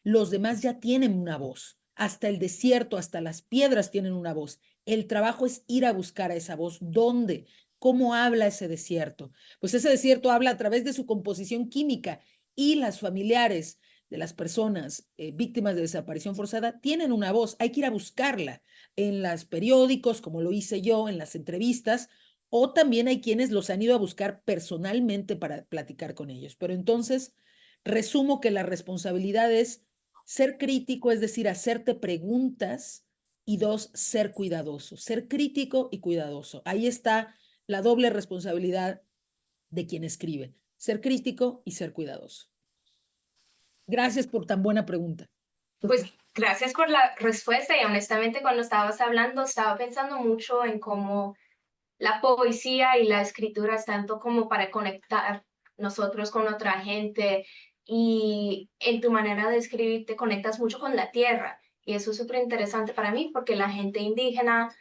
Los demás ya tienen una voz. Hasta el desierto, hasta las piedras tienen una voz. El trabajo es ir a buscar a esa voz. ¿Dónde? ¿Cómo habla ese desierto? Pues ese desierto habla a través de su composición química y las familiares de las personas víctimas de desaparición forzada tienen una voz. Hay que ir a buscarla en los periódicos, como lo hice yo, en las entrevistas, o también hay quienes los han ido a buscar personalmente para platicar con ellos. Pero entonces, resumo que la responsabilidad es ser crítico, es decir, hacerte preguntas, y dos, ser cuidadoso, ser crítico y cuidadoso. Ahí está la doble responsabilidad de quien escribe, ser crítico y ser cuidadoso. Gracias por tan buena pregunta. Pues gracias por la respuesta y honestamente cuando estabas hablando estaba pensando mucho en cómo la poesía y la escritura es tanto como para conectar nosotros con otra gente y en tu manera de escribir te conectas mucho con la tierra y eso es súper interesante para mí porque la gente indígena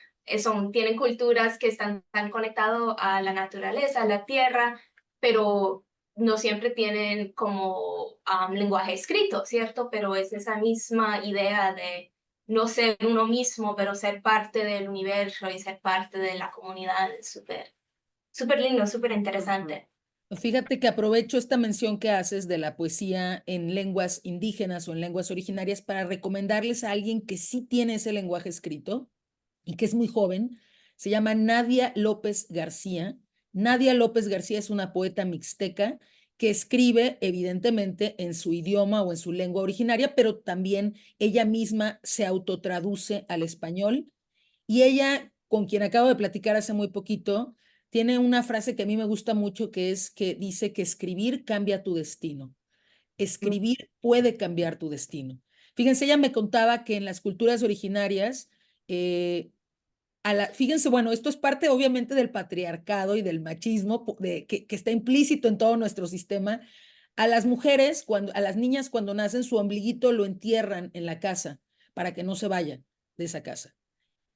tienen culturas que están tan conectados a la naturaleza, a la tierra, pero no siempre tienen como lenguaje escrito, ¿cierto? Pero es esa misma idea de no ser uno mismo, pero ser parte del universo y ser parte de la comunidad. Es súper, súper lindo, súper interesante. Fíjate que aprovecho esta mención que haces de la poesía en lenguas indígenas o en lenguas originarias para recomendarles a alguien que sí tiene ese lenguaje escrito y que es muy joven. Se llama Nadia López García. Nadia López García es una poeta mixteca que escribe evidentemente en su idioma o en su lengua originaria, pero también ella misma se autotraduce al español. Y ella, con quien acabo de platicar hace muy poquito, tiene una frase que a mí me gusta mucho, que es que dice que escribir cambia tu destino. Escribir puede cambiar tu destino. Fíjense, ella me contaba que en las culturas originarias, fíjense, bueno, esto es parte obviamente del patriarcado y del machismo que está implícito en todo nuestro sistema. A las mujeres, a las niñas cuando nacen, su ombliguito lo entierran en la casa para que no se vayan de esa casa.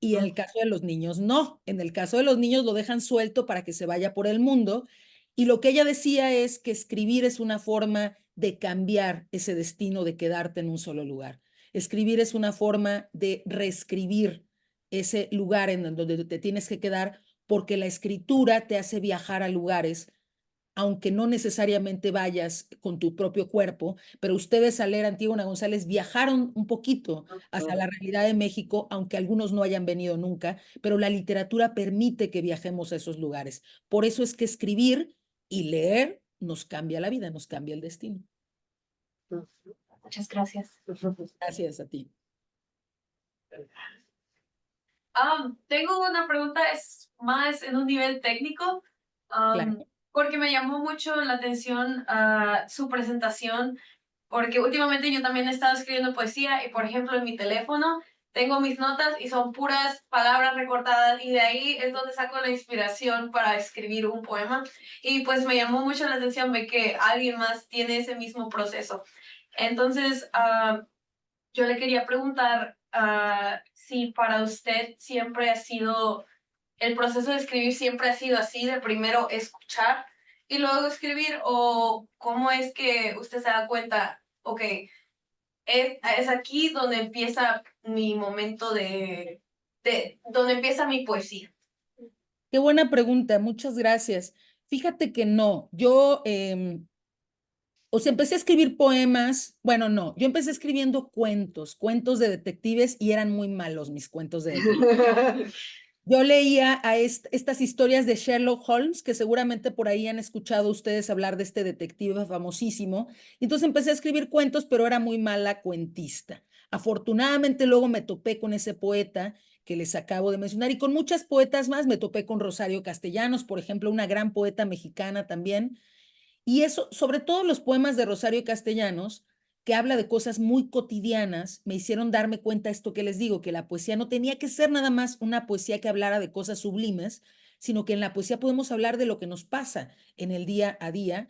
Y en el caso de los niños, no. En el caso de los niños lo dejan suelto para que se vaya por el mundo. Y lo que ella decía es que escribir es una forma de cambiar ese destino de quedarte en un solo lugar. Escribir es una forma de reescribir ese lugar en donde te tienes que quedar, porque la escritura te hace viajar a lugares aunque no necesariamente vayas con tu propio cuerpo, pero ustedes al leer Antígona González viajaron un poquito hacia la realidad de México, aunque algunos no hayan venido nunca, pero la literatura permite que viajemos a esos lugares. Por eso es que escribir y leer nos cambia la vida, nos cambia el destino. Muchas gracias. Gracias a ti. Tengo una pregunta, es más en un nivel técnico, Claro. porque me llamó mucho la atención su presentación, porque últimamente yo también he estado escribiendo poesía y, por ejemplo, en mi teléfono tengo mis notas y son puras palabras recortadas y de ahí es donde saco la inspiración para escribir un poema. Y pues me llamó mucho la atención ver que alguien más tiene ese mismo proceso. Entonces, yo le quería preguntar si para usted siempre ha sido, el proceso de escribir siempre ha sido así, de primero escuchar y luego escribir, o cómo es que usted se da cuenta, ok, es aquí donde empieza mi momento donde empieza mi poesía. Qué buena pregunta, muchas gracias. Fíjate que no, yo o sea, empecé a escribir poemas, bueno, no, yo empecé escribiendo cuentos de detectives y eran muy malos mis cuentos de detectives. Yo leía a estas historias de Sherlock Holmes, que seguramente por ahí han escuchado ustedes hablar de este detective famosísimo. Entonces empecé a escribir cuentos, pero era muy mala cuentista. Afortunadamente luego me topé con ese poeta que les acabo de mencionar y con muchas poetas más. Me topé con Rosario Castellanos, por ejemplo, una gran poeta mexicana también. Y eso, sobre todo los poemas de Rosario Castellanos, que habla de cosas muy cotidianas, me hicieron darme cuenta esto que les digo, que la poesía no tenía que ser nada más una poesía que hablara de cosas sublimes, sino que en la poesía podemos hablar de lo que nos pasa en el día a día.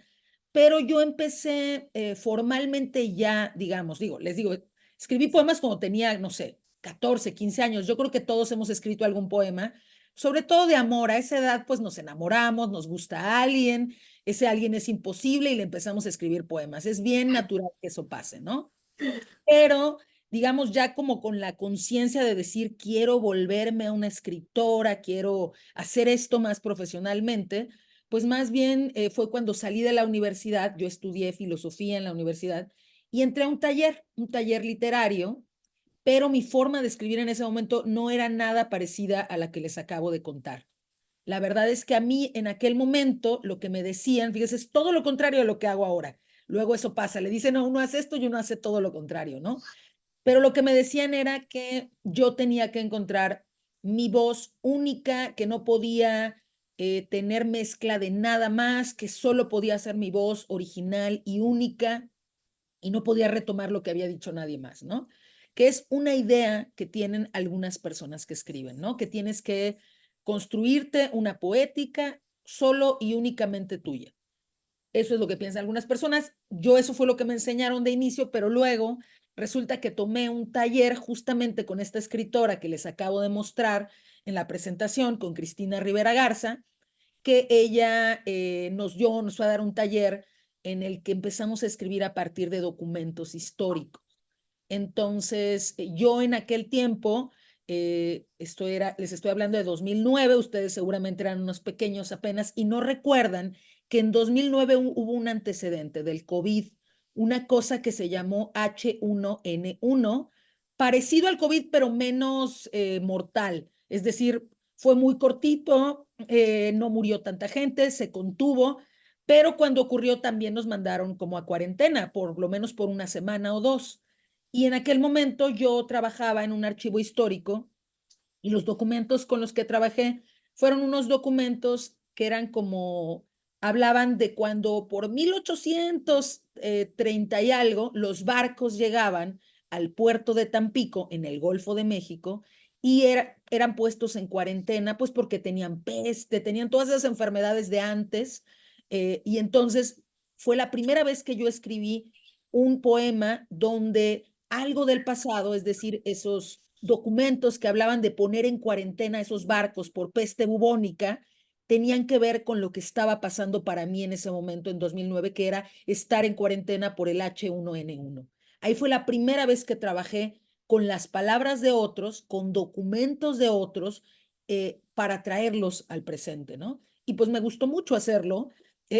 Pero yo empecé formalmente ya, digamos, les digo, escribí poemas cuando tenía, no sé, 14, 15 años. Yo creo que todos hemos escrito algún poema, sobre todo de amor. A esa edad, pues nos enamoramos, nos gusta a alguien ese alguien es imposible y le empezamos a escribir poemas. Es bien natural que eso pase, ¿no? Pero, digamos, ya como con la conciencia de decir, quiero volverme a una escritora, quiero hacer esto más profesionalmente, pues más bien fue cuando salí de la universidad, yo estudié filosofía en la universidad y entré a un taller literario, pero mi forma de escribir en ese momento no era nada parecida a la que les acabo de contar. La verdad es que a mí en aquel momento lo que me decían, fíjese, es todo lo contrario de lo que hago ahora. Luego eso pasa, le dicen a uno hace esto y uno hace todo lo contrario, ¿no? Pero lo que me decían era que yo tenía que encontrar mi voz única, que no podía tener mezcla de nada más, que solo podía ser mi voz original y única y no podía retomar lo que había dicho nadie más, ¿no? Que es una idea que tienen algunas personas que escriben, ¿no? Que tienes que construirte una poética solo y únicamente tuya. Eso es lo que piensan algunas personas. Yo eso fue lo que me enseñaron de inicio, pero luego resulta que tomé un taller justamente con esta escritora que les acabo de mostrar en la presentación, con Cristina Rivera Garza, que ella nos fue a dar un taller en el que empezamos a escribir a partir de documentos históricos. Entonces, yo en aquel tiempo, les estoy hablando de 2009, ustedes seguramente eran unos pequeños apenas y no recuerdan que en 2009 hubo un antecedente del COVID, una cosa que se llamó H1N1, parecido al COVID, pero menos mortal. Es decir, fue muy cortito, no murió tanta gente, se contuvo, pero cuando ocurrió también nos mandaron como a cuarentena, por lo menos por una semana o dos. Y en aquel momento yo trabajaba en un archivo histórico y los documentos con los que trabajé fueron unos documentos que eran como, hablaban de cuando por 1830 y algo los barcos llegaban al puerto de Tampico en el Golfo de México y eran puestos en cuarentena, pues porque tenían peste, tenían todas esas enfermedades de antes. Y entonces fue la primera vez que yo escribí un poema donde algo del pasado, es decir, esos documentos que hablaban de poner en cuarentena esos barcos por peste bubónica, tenían que ver con lo que estaba pasando para mí en ese momento, en 2009, que era estar en cuarentena por el H1N1. Ahí fue la primera vez que trabajé con las palabras de otros, con documentos de otros, para traerlos al presente, ¿no? Y pues me gustó mucho hacerlo.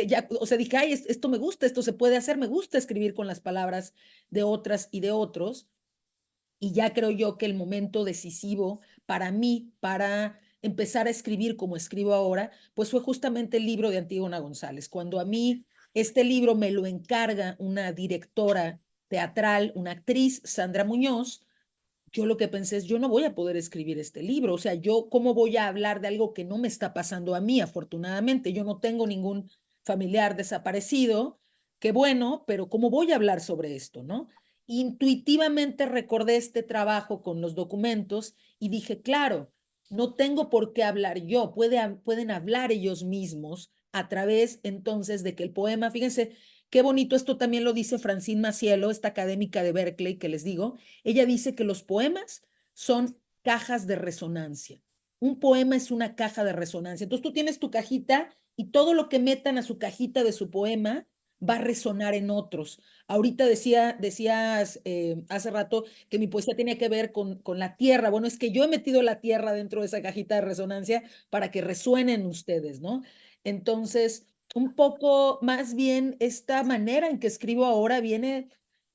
Ya, o sea, dije, ay, esto me gusta, esto se puede hacer, me gusta escribir con las palabras de otras y de otros. Y ya creo yo que el momento decisivo para mí, para empezar a escribir como escribo ahora, pues fue justamente el libro de Antígona González. Cuando a mí este libro me lo encarga una directora teatral, una actriz, Sandra Muñoz, yo lo que pensé es, yo no voy a poder escribir este libro. O sea, yo, ¿cómo voy a hablar de algo que no me está pasando a mí? Afortunadamente, yo no tengo ningún familiar desaparecido, qué bueno, pero ¿cómo voy a hablar sobre esto, no? Intuitivamente recordé este trabajo con los documentos y dije, claro, no tengo por qué hablar yo, pueden hablar ellos mismos a través entonces de que el poema, fíjense, qué bonito, esto también lo dice Francine Macielo, esta académica de Berkeley que les digo, ella dice que los poemas son cajas de resonancia. Un poema es una caja de resonancia. Entonces tú tienes tu cajita y todo lo que metan a su cajita de su poema va a resonar en otros. Ahorita decías hace rato que mi poesía tenía que ver con la tierra. Bueno, es que yo he metido la tierra dentro de esa cajita de resonancia para que resuenen ustedes, ¿no? Entonces, un poco más bien esta manera en que escribo ahora viene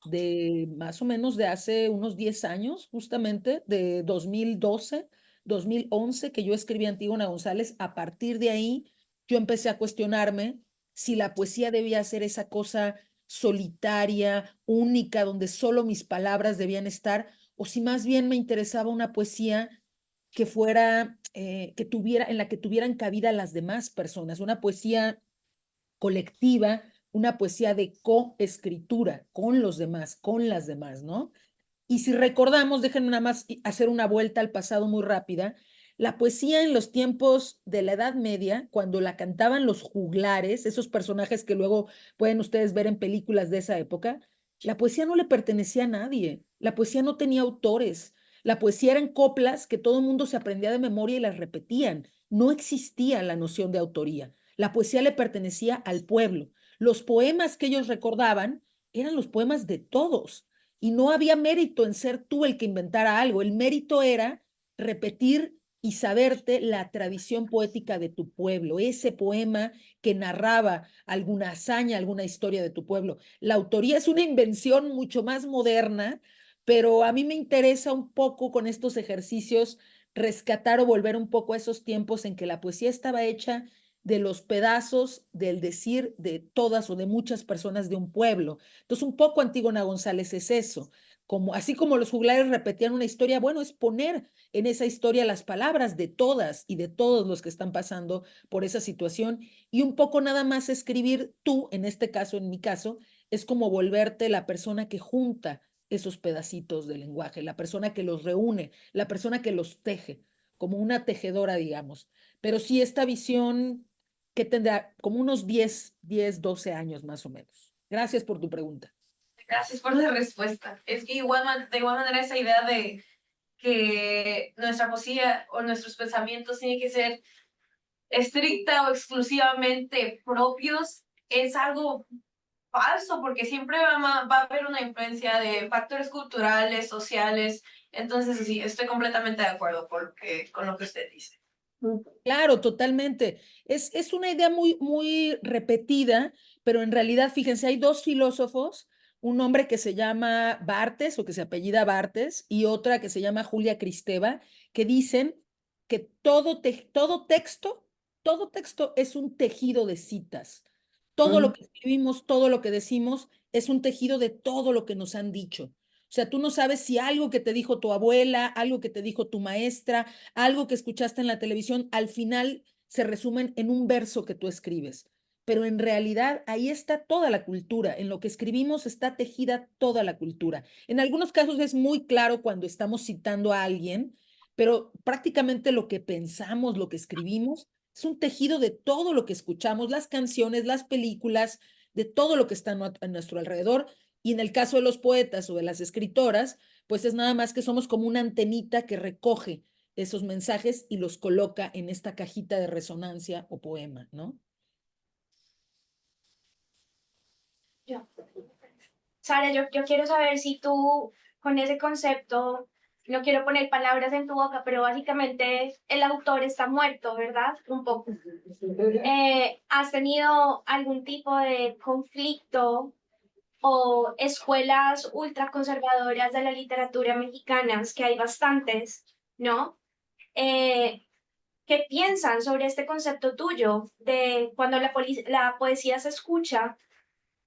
de más o menos de hace unos 10 años, justamente de 2012, 2011, que yo escribí Antígona González. A partir de ahí, yo empecé a cuestionarme si la poesía debía ser esa cosa solitaria, única, donde solo mis palabras debían estar, o si más bien me interesaba una poesía que fuera, que tuviera, en la que tuvieran cabida las demás personas, una poesía colectiva, una poesía de coescritura con los demás, con las demás, ¿no? Y si recordamos, déjenme nada más hacer una vuelta al pasado muy rápida, la poesía en los tiempos de la Edad Media, cuando la cantaban los juglares, esos personajes que luego pueden ustedes ver en películas de esa época, la poesía no le pertenecía a nadie, la poesía no tenía autores, la poesía eran coplas que todo el mundo se aprendía de memoria y las repetían, no existía la noción de autoría. La poesía le pertenecía al pueblo. Los poemas que ellos recordaban eran los poemas de todos y no había mérito en ser tú el que inventara algo. El mérito era repetir y saberte la tradición poética de tu pueblo, ese poema que narraba alguna hazaña, alguna historia de tu pueblo. La autoría es una invención mucho más moderna, pero a mí me interesa un poco con estos ejercicios rescatar o volver un poco a esos tiempos en que la poesía estaba hecha de los pedazos del decir de todas o de muchas personas de un pueblo. Entonces, un poco Antígona González es eso. Como, así como los juglares repetían una historia, bueno, es poner en esa historia las palabras de todas y de todos los que están pasando por esa situación y un poco nada más escribir tú, en este caso, en mi caso, es como volverte la persona que junta esos pedacitos del lenguaje, la persona que los reúne, la persona que los teje, como una tejedora, digamos. Pero sí, esta visión que tendrá como unos 12 años más o menos. Gracias por tu pregunta. Gracias por la respuesta. Es que de igual manera esa idea de que nuestra poesía o nuestros pensamientos tienen que ser estricta o exclusivamente propios es algo falso, porque siempre va a haber una influencia de factores culturales, sociales. Entonces, sí, estoy completamente de acuerdo con lo que usted dice. Claro, totalmente. Es una idea muy repetida, pero en realidad, fíjense, hay dos filósofos, un hombre que se llama Barthes o que se apellida Barthes y otra que se llama Julia Kristeva, que dicen que todo texto es un tejido de citas. Todo lo que escribimos, todo lo que decimos es un tejido de todo lo que nos han dicho. O sea, tú no sabes si algo que te dijo tu abuela, algo que te dijo tu maestra, algo que escuchaste en la televisión, al final se resumen en un verso que tú escribes. Pero en realidad ahí está toda la cultura. En lo que escribimos está tejida toda la cultura. En algunos casos es muy claro cuando estamos citando a alguien, pero prácticamente lo que pensamos, lo que escribimos, es un tejido de todo lo que escuchamos, las canciones, las películas, de todo lo que está a nuestro alrededor. Y en el caso de los poetas o de las escritoras, pues es nada más que somos como una antenita que recoge esos mensajes y los coloca en esta cajita de resonancia o poema, ¿no? Sara, yo quiero saber si tú, con ese concepto, no quiero poner palabras en tu boca, pero básicamente el autor está muerto, ¿verdad? Un poco. ¿Has tenido algún tipo de conflicto o escuelas ultraconservadoras de la literatura mexicana, que hay bastantes, ¿no? ¿Qué piensan sobre este concepto tuyo de cuando la poesía se escucha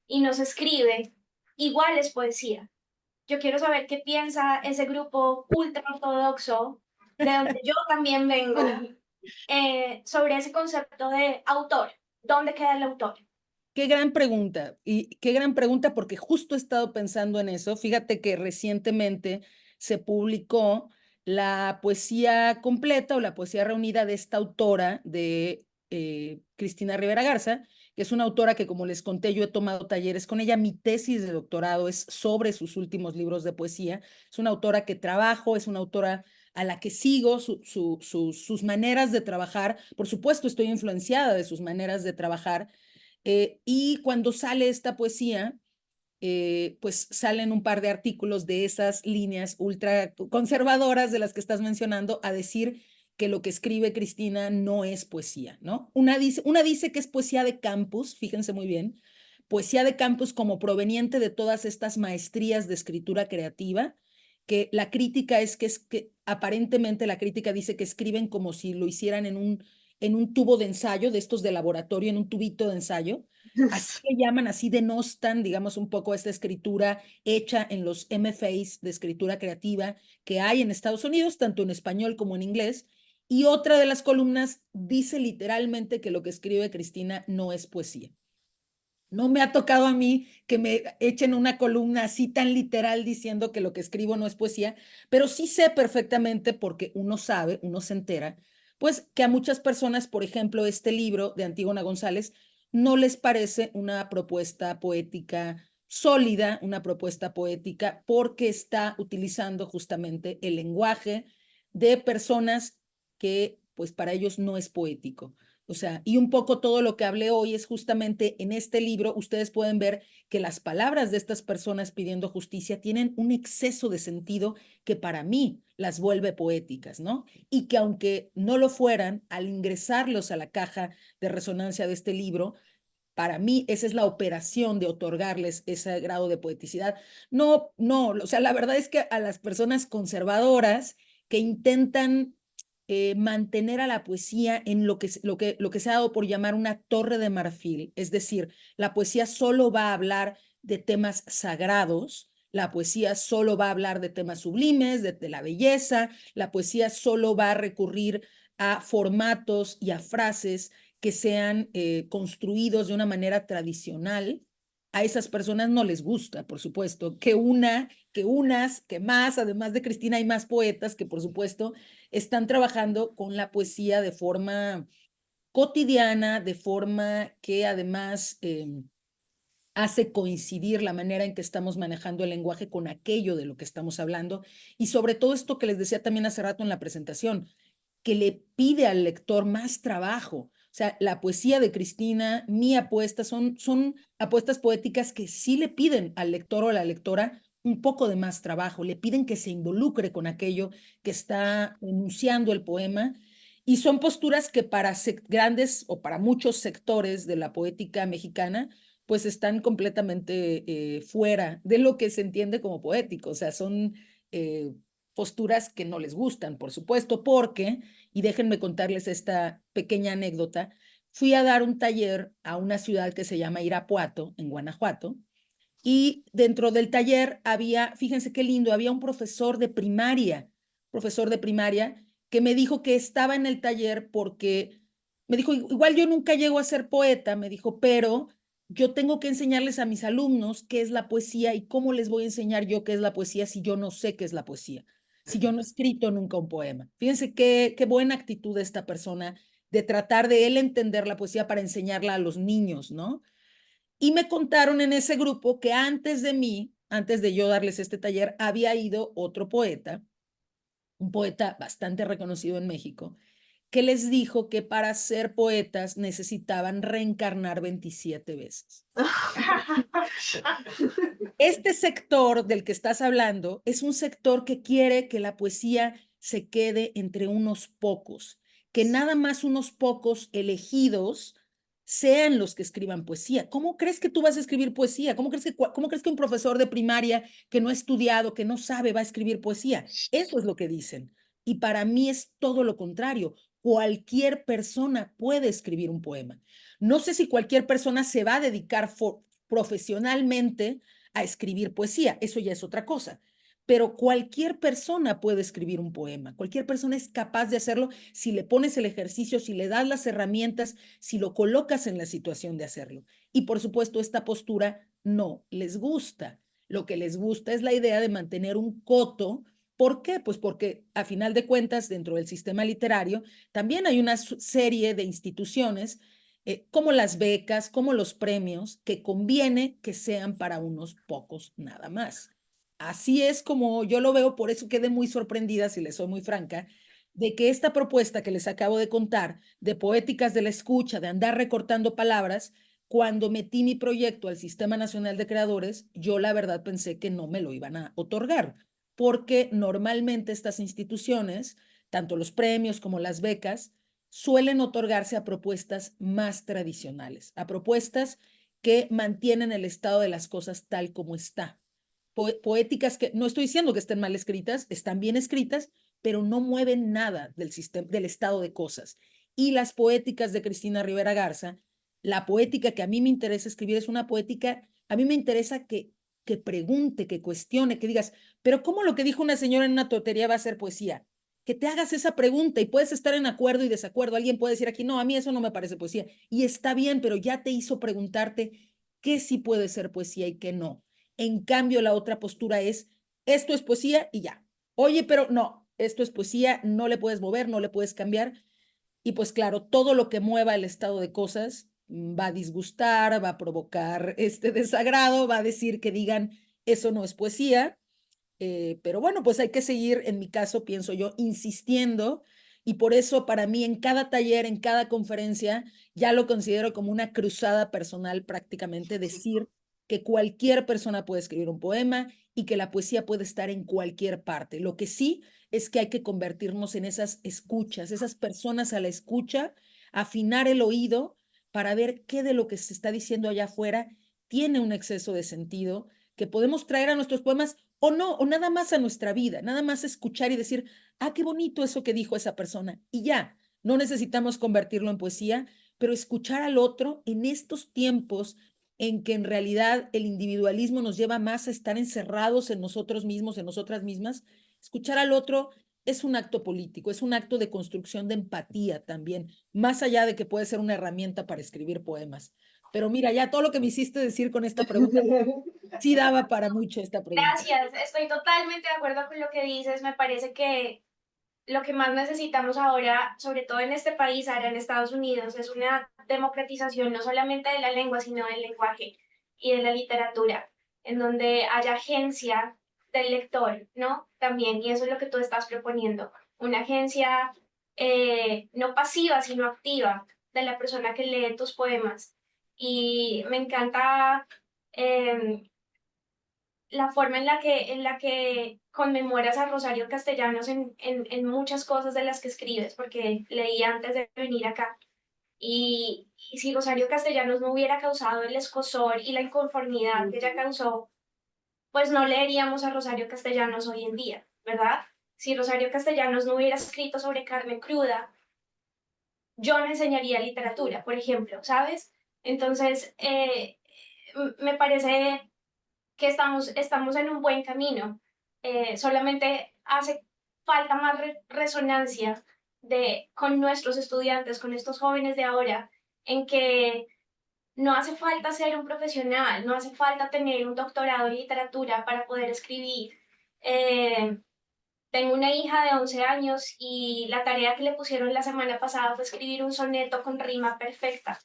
y no se escribe? Igual es poesía. Yo quiero saber qué piensa ese grupo ultra ortodoxo, de donde yo también vengo, sobre ese concepto de autor. ¿Dónde queda el autor? Qué gran pregunta, y qué gran pregunta porque justo he estado pensando en eso. Fíjate que recientemente se publicó la poesía completa o la poesía reunida de esta autora de Cristina Rivera Garza, que es una autora que, como les conté, yo he tomado talleres con ella. Mi tesis de doctorado es sobre sus últimos libros de poesía. Es una autora que trabajo, es una autora a la que sigo sus maneras de trabajar. Por supuesto, estoy influenciada de sus maneras de trabajar. Y cuando sale esta poesía, pues salen un par de artículos de esas líneas ultra conservadoras de las que estás mencionando a decir que lo que escribe Cristina no es poesía, ¿no? Una dice que es poesía de campus, fíjense muy bien, poesía de campus como proveniente de todas estas maestrías de escritura creativa, que la crítica es que aparentemente la crítica dice que escriben como si lo hicieran en un tubo de ensayo, de estos de laboratorio, en un tubito de ensayo. Así le llaman, así denostan, digamos, un poco esta escritura hecha en los MFAs de escritura creativa que hay en Estados Unidos, tanto en español como en inglés. Y otra de las columnas dice literalmente que lo que escribe Cristina no es poesía. No me ha tocado a mí que me echen una columna así tan literal diciendo que lo que escribo no es poesía, pero sí sé perfectamente porque uno sabe, uno se entera, pues que a muchas personas, por ejemplo, este libro de Antígona González no les parece una propuesta poética sólida, una propuesta poética porque está utilizando justamente el lenguaje de personas que pues para ellos no es poético. O sea, y un poco todo lo que hablé hoy es justamente en este libro, ustedes pueden ver que las palabras de estas personas pidiendo justicia tienen un exceso de sentido que para mí las vuelve poéticas, ¿no? Y que aunque no lo fueran, al ingresarlos a la caja de resonancia de este libro, para mí esa es la operación de otorgarles ese grado de poeticidad. No, no, o sea, la verdad es que a las personas conservadoras que intentan mantener a la poesía en lo que se ha dado por llamar una torre de marfil, es decir, la poesía solo va a hablar de temas sagrados, la poesía solo va a hablar de temas sublimes, de la belleza, la poesía solo va a recurrir a formatos y a frases que sean construidos de una manera tradicional. A esas personas no les gusta, por supuesto, que más, además de Cristina, hay más poetas que, por supuesto, están trabajando con la poesía de forma cotidiana, de forma que además hace coincidir la manera en que estamos manejando el lenguaje con aquello de lo que estamos hablando. Y sobre todo esto que les decía también hace rato en la presentación, que le pide al lector más trabajo. O sea, la poesía de Cristina, mi apuesta, son apuestas poéticas que sí le piden al lector o a la lectora un poco de más trabajo, le piden que se involucre con aquello que está enunciando el poema, y son posturas que para grandes o para muchos sectores de la poética mexicana, pues están completamente fuera de lo que se entiende como poético. O sea, son posturas que no les gustan, por supuesto, porque, y déjenme contarles esta pequeña anécdota, fui a dar un taller a una ciudad que se llama Irapuato, en Guanajuato, y dentro del taller había, fíjense qué lindo, había un profesor de primaria, que me dijo que estaba en el taller porque, me dijo, igual yo nunca llego a ser poeta, me dijo, pero yo tengo que enseñarles a mis alumnos qué es la poesía y cómo les voy a enseñar yo qué es la poesía si yo no sé qué es la poesía, si yo no he escrito nunca un poema. Fíjense qué buena actitud de esta persona de tratar de él entender la poesía para enseñarla a los niños, ¿no? Y me contaron en ese grupo que antes de mí, antes de yo darles este taller, había ido otro poeta, un poeta bastante reconocido en México, que les dijo que para ser poetas necesitaban reencarnar 27 veces. Este sector del que estás hablando es un sector que quiere que la poesía se quede entre unos pocos, que nada más unos pocos elegidos sean los que escriban poesía. ¿Cómo crees que tú vas a escribir poesía? ¿Cómo crees que un profesor de primaria que no ha estudiado, que no sabe, va a escribir poesía? Eso es lo que dicen. Y para mí es todo lo contrario. Cualquier persona puede escribir un poema. No sé si cualquier persona se va a dedicar profesionalmente a escribir poesía, eso ya es otra cosa. Pero cualquier persona puede escribir un poema, cualquier persona es capaz de hacerlo si le pones el ejercicio, si le das las herramientas, si lo colocas en la situación de hacerlo. Y por supuesto, esta postura no les gusta. Lo que les gusta es la idea de mantener un coto. ¿Por qué? Pues porque a final de cuentas, dentro del sistema literario, también hay una serie de instituciones como las becas, como los premios, que conviene que sean para unos pocos nada más. Así es como yo lo veo, por eso quedé muy sorprendida, si les soy muy franca, de que esta propuesta que les acabo de contar, de poéticas de la escucha, de andar recortando palabras, cuando metí mi proyecto al Sistema Nacional de Creadores, yo la verdad pensé que no me lo iban a otorgar, porque normalmente estas instituciones, tanto los premios como las becas, suelen otorgarse a propuestas más tradicionales, a propuestas que mantienen el estado de las cosas tal como está. Poéticas que, no estoy diciendo que estén mal escritas, están bien escritas, pero no mueven nada del sistema, del estado de cosas. Y las poéticas de Cristina Rivera Garza, la poética que a mí me interesa escribir es una poética, a mí me interesa que pregunte, que cuestione, que digas, pero ¿cómo lo que dijo una señora en una tortería va a ser poesía? Que te hagas esa pregunta y puedes estar en acuerdo y desacuerdo. Alguien puede decir aquí, no, a mí eso no me parece poesía. Y está bien, pero ya te hizo preguntarte qué sí puede ser poesía y qué no. En cambio, la otra postura es, esto es poesía y ya. Oye, pero no, esto es poesía, no le puedes mover, no le puedes cambiar. Y pues claro, todo lo que mueva el estado de cosas va a disgustar, va a provocar este desagrado, va a decir que digan, eso no es poesía. Pero bueno, pues hay que seguir, en mi caso, pienso yo, insistiendo y por eso para mí en cada taller, en cada conferencia, ya lo considero como una cruzada personal prácticamente, decir que cualquier persona puede escribir un poema y que la poesía puede estar en cualquier parte. Lo que sí es que hay que convertirnos en esas escuchas, esas personas a la escucha, afinar el oído para ver qué de lo que se está diciendo allá afuera tiene un exceso de sentido que podemos traer a nuestros poemas o no, o nada más a nuestra vida, nada más escuchar y decir, ah, qué bonito eso que dijo esa persona. Y ya, no necesitamos convertirlo en poesía, pero escuchar al otro en estos tiempos en que en realidad el individualismo nos lleva más a estar encerrados en nosotros mismos, en nosotras mismas, escuchar al otro es un acto político, es un acto de construcción de empatía también, más allá de que puede ser una herramienta para escribir poemas. Pero mira, ya todo lo que me hiciste decir con esta pregunta, sí daba para mucho esta pregunta. Gracias, estoy totalmente de acuerdo con lo que dices. Me parece que lo que más necesitamos ahora, sobre todo en este país, ahora en Estados Unidos, es una democratización no solamente de la lengua, sino del lenguaje y de la literatura, en donde haya agencia del lector, ¿no? También, y eso es lo que tú estás proponiendo, una agencia no pasiva, sino activa de la persona que lee tus poemas. Y me encanta la forma en la que conmemoras a Rosario Castellanos en muchas cosas de las que escribes, porque leí antes de venir acá. Y si Rosario Castellanos no hubiera causado el escozor y la inconformidad que ella causó, pues no leeríamos a Rosario Castellanos hoy en día, ¿verdad? Si Rosario Castellanos no hubiera escrito sobre Carmen Cruda, yo no enseñaría literatura, por ejemplo, ¿sabes? Entonces, me parece que estamos en un buen camino. Solamente hace falta más resonancia con nuestros estudiantes, con estos jóvenes de ahora, en que no hace falta ser un profesional, no hace falta tener un doctorado en literatura para poder escribir. Tengo una hija de 11 años y la tarea que le pusieron la semana pasada fue escribir un soneto con rima perfecta,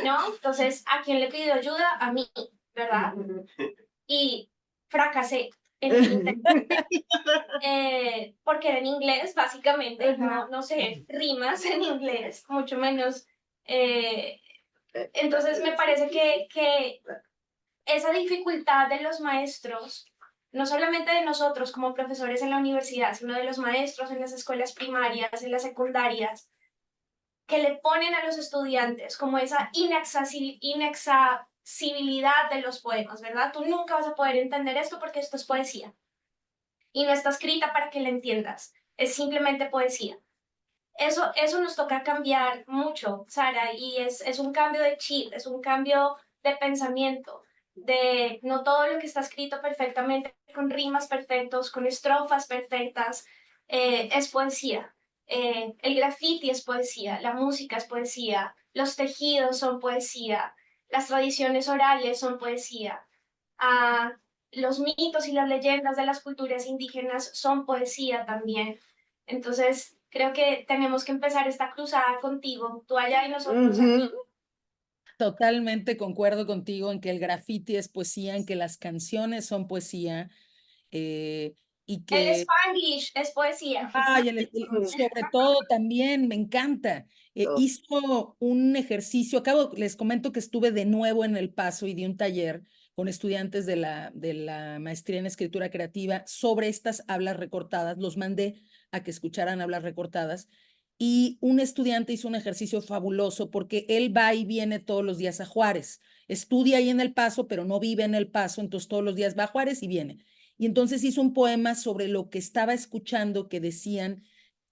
¿no? Entonces, ¿a quién le pidió ayuda? A mí, ¿verdad? Y fracasé en el intento, porque era en inglés, básicamente, no sé rimas en inglés, mucho menos. Entonces me parece que esa dificultad de los maestros, no solamente de nosotros como profesores en la universidad, sino de los maestros en las escuelas primarias, en las secundarias, que le ponen a los estudiantes como esa inexhaustibilidad de los poemas, ¿verdad? Tú nunca vas a poder entender esto porque esto es poesía. Y no está escrita para que la entiendas, es simplemente poesía. Eso nos toca cambiar mucho, Sara, y es un cambio de chip, es un cambio de pensamiento, de no todo lo que está escrito perfectamente, con rimas perfectos, con estrofas perfectas, es poesía. El graffiti es poesía, la música es poesía, los tejidos son poesía, las tradiciones orales son poesía. Ah, los mitos y las leyendas de las culturas indígenas son poesía también. Entonces, creo que tenemos que empezar esta cruzada contigo, tú allá y nosotros aquí. Totalmente concuerdo contigo en que el graffiti es poesía, en que las canciones son poesía, y El que Spanglish es poesía. ay, sobre todo también me encanta. Hizo un ejercicio, les comento que estuve de nuevo en El Paso y di un taller con estudiantes de la maestría en escritura creativa sobre estas hablas recortadas. Los mandé a que escucharan hablas recortadas y un estudiante hizo un ejercicio fabuloso porque él va y viene todos los días a Juárez. Estudia ahí en El Paso, pero no vive en El Paso, entonces todos los días va a Juárez y viene. Y entonces hizo un poema sobre lo que estaba escuchando que decían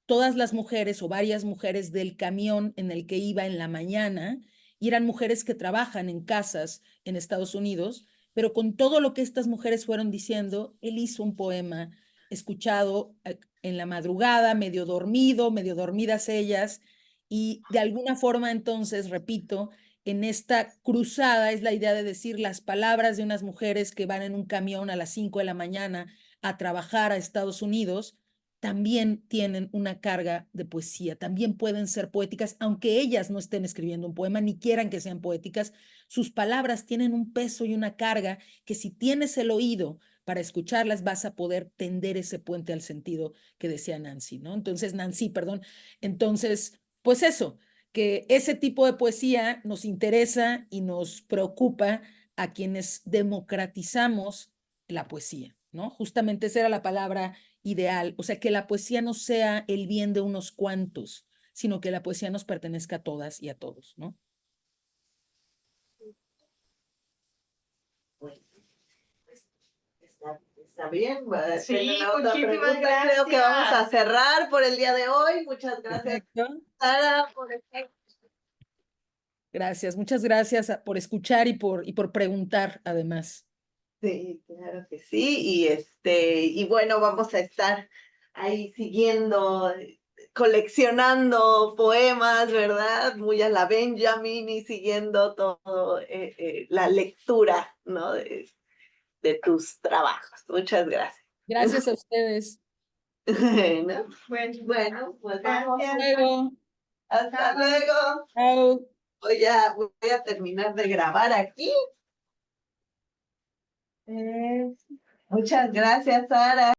todas las mujeres o varias mujeres del camión en el que iba en la mañana, y eran mujeres que trabajan en casas en Estados Unidos, pero con todo lo que estas mujeres fueron diciendo, él hizo un poema escuchado en la madrugada, medio dormido, medio dormidas ellas, y de alguna forma entonces, repito, en esta cruzada es la idea de decir las palabras de unas mujeres que van en un camión a las 5 de la mañana a trabajar a Estados Unidos, también tienen una carga de poesía, también pueden ser poéticas, aunque ellas no estén escribiendo un poema ni quieran que sean poéticas, sus palabras tienen un peso y una carga que si tienes el oído para escucharlas, vas a poder tender ese puente al sentido que decía Nancy, ¿no? Entonces, Nancy, perdón. Entonces, pues eso, que ese tipo de poesía nos interesa y nos preocupa a quienes democratizamos la poesía, ¿no? Justamente esa era la palabra ideal, o sea, que la poesía no sea el bien de unos cuantos, sino que la poesía nos pertenezca a todas y a todos, ¿no? Bueno, pues, está bien. Sí, ¿Tienen otra muchísimas pregunta? Creo que vamos a gracias. cerrar por el día de hoy. Muchas gracias, Perfecto. Sara, por estar. Gracias, muchas gracias por escuchar y por preguntar, además. Sí, claro que sí. Y bueno, vamos a estar ahí siguiendo, coleccionando poemas, ¿verdad? Muy a la Benjamin y siguiendo todo la lectura, ¿no? De tus trabajos. Muchas gracias. Gracias a ustedes. Bueno, Bueno, pues vamos. Hasta gracias. luego. Hasta luego. Chao. Voy a terminar de grabar aquí. Muchas gracias, Sara.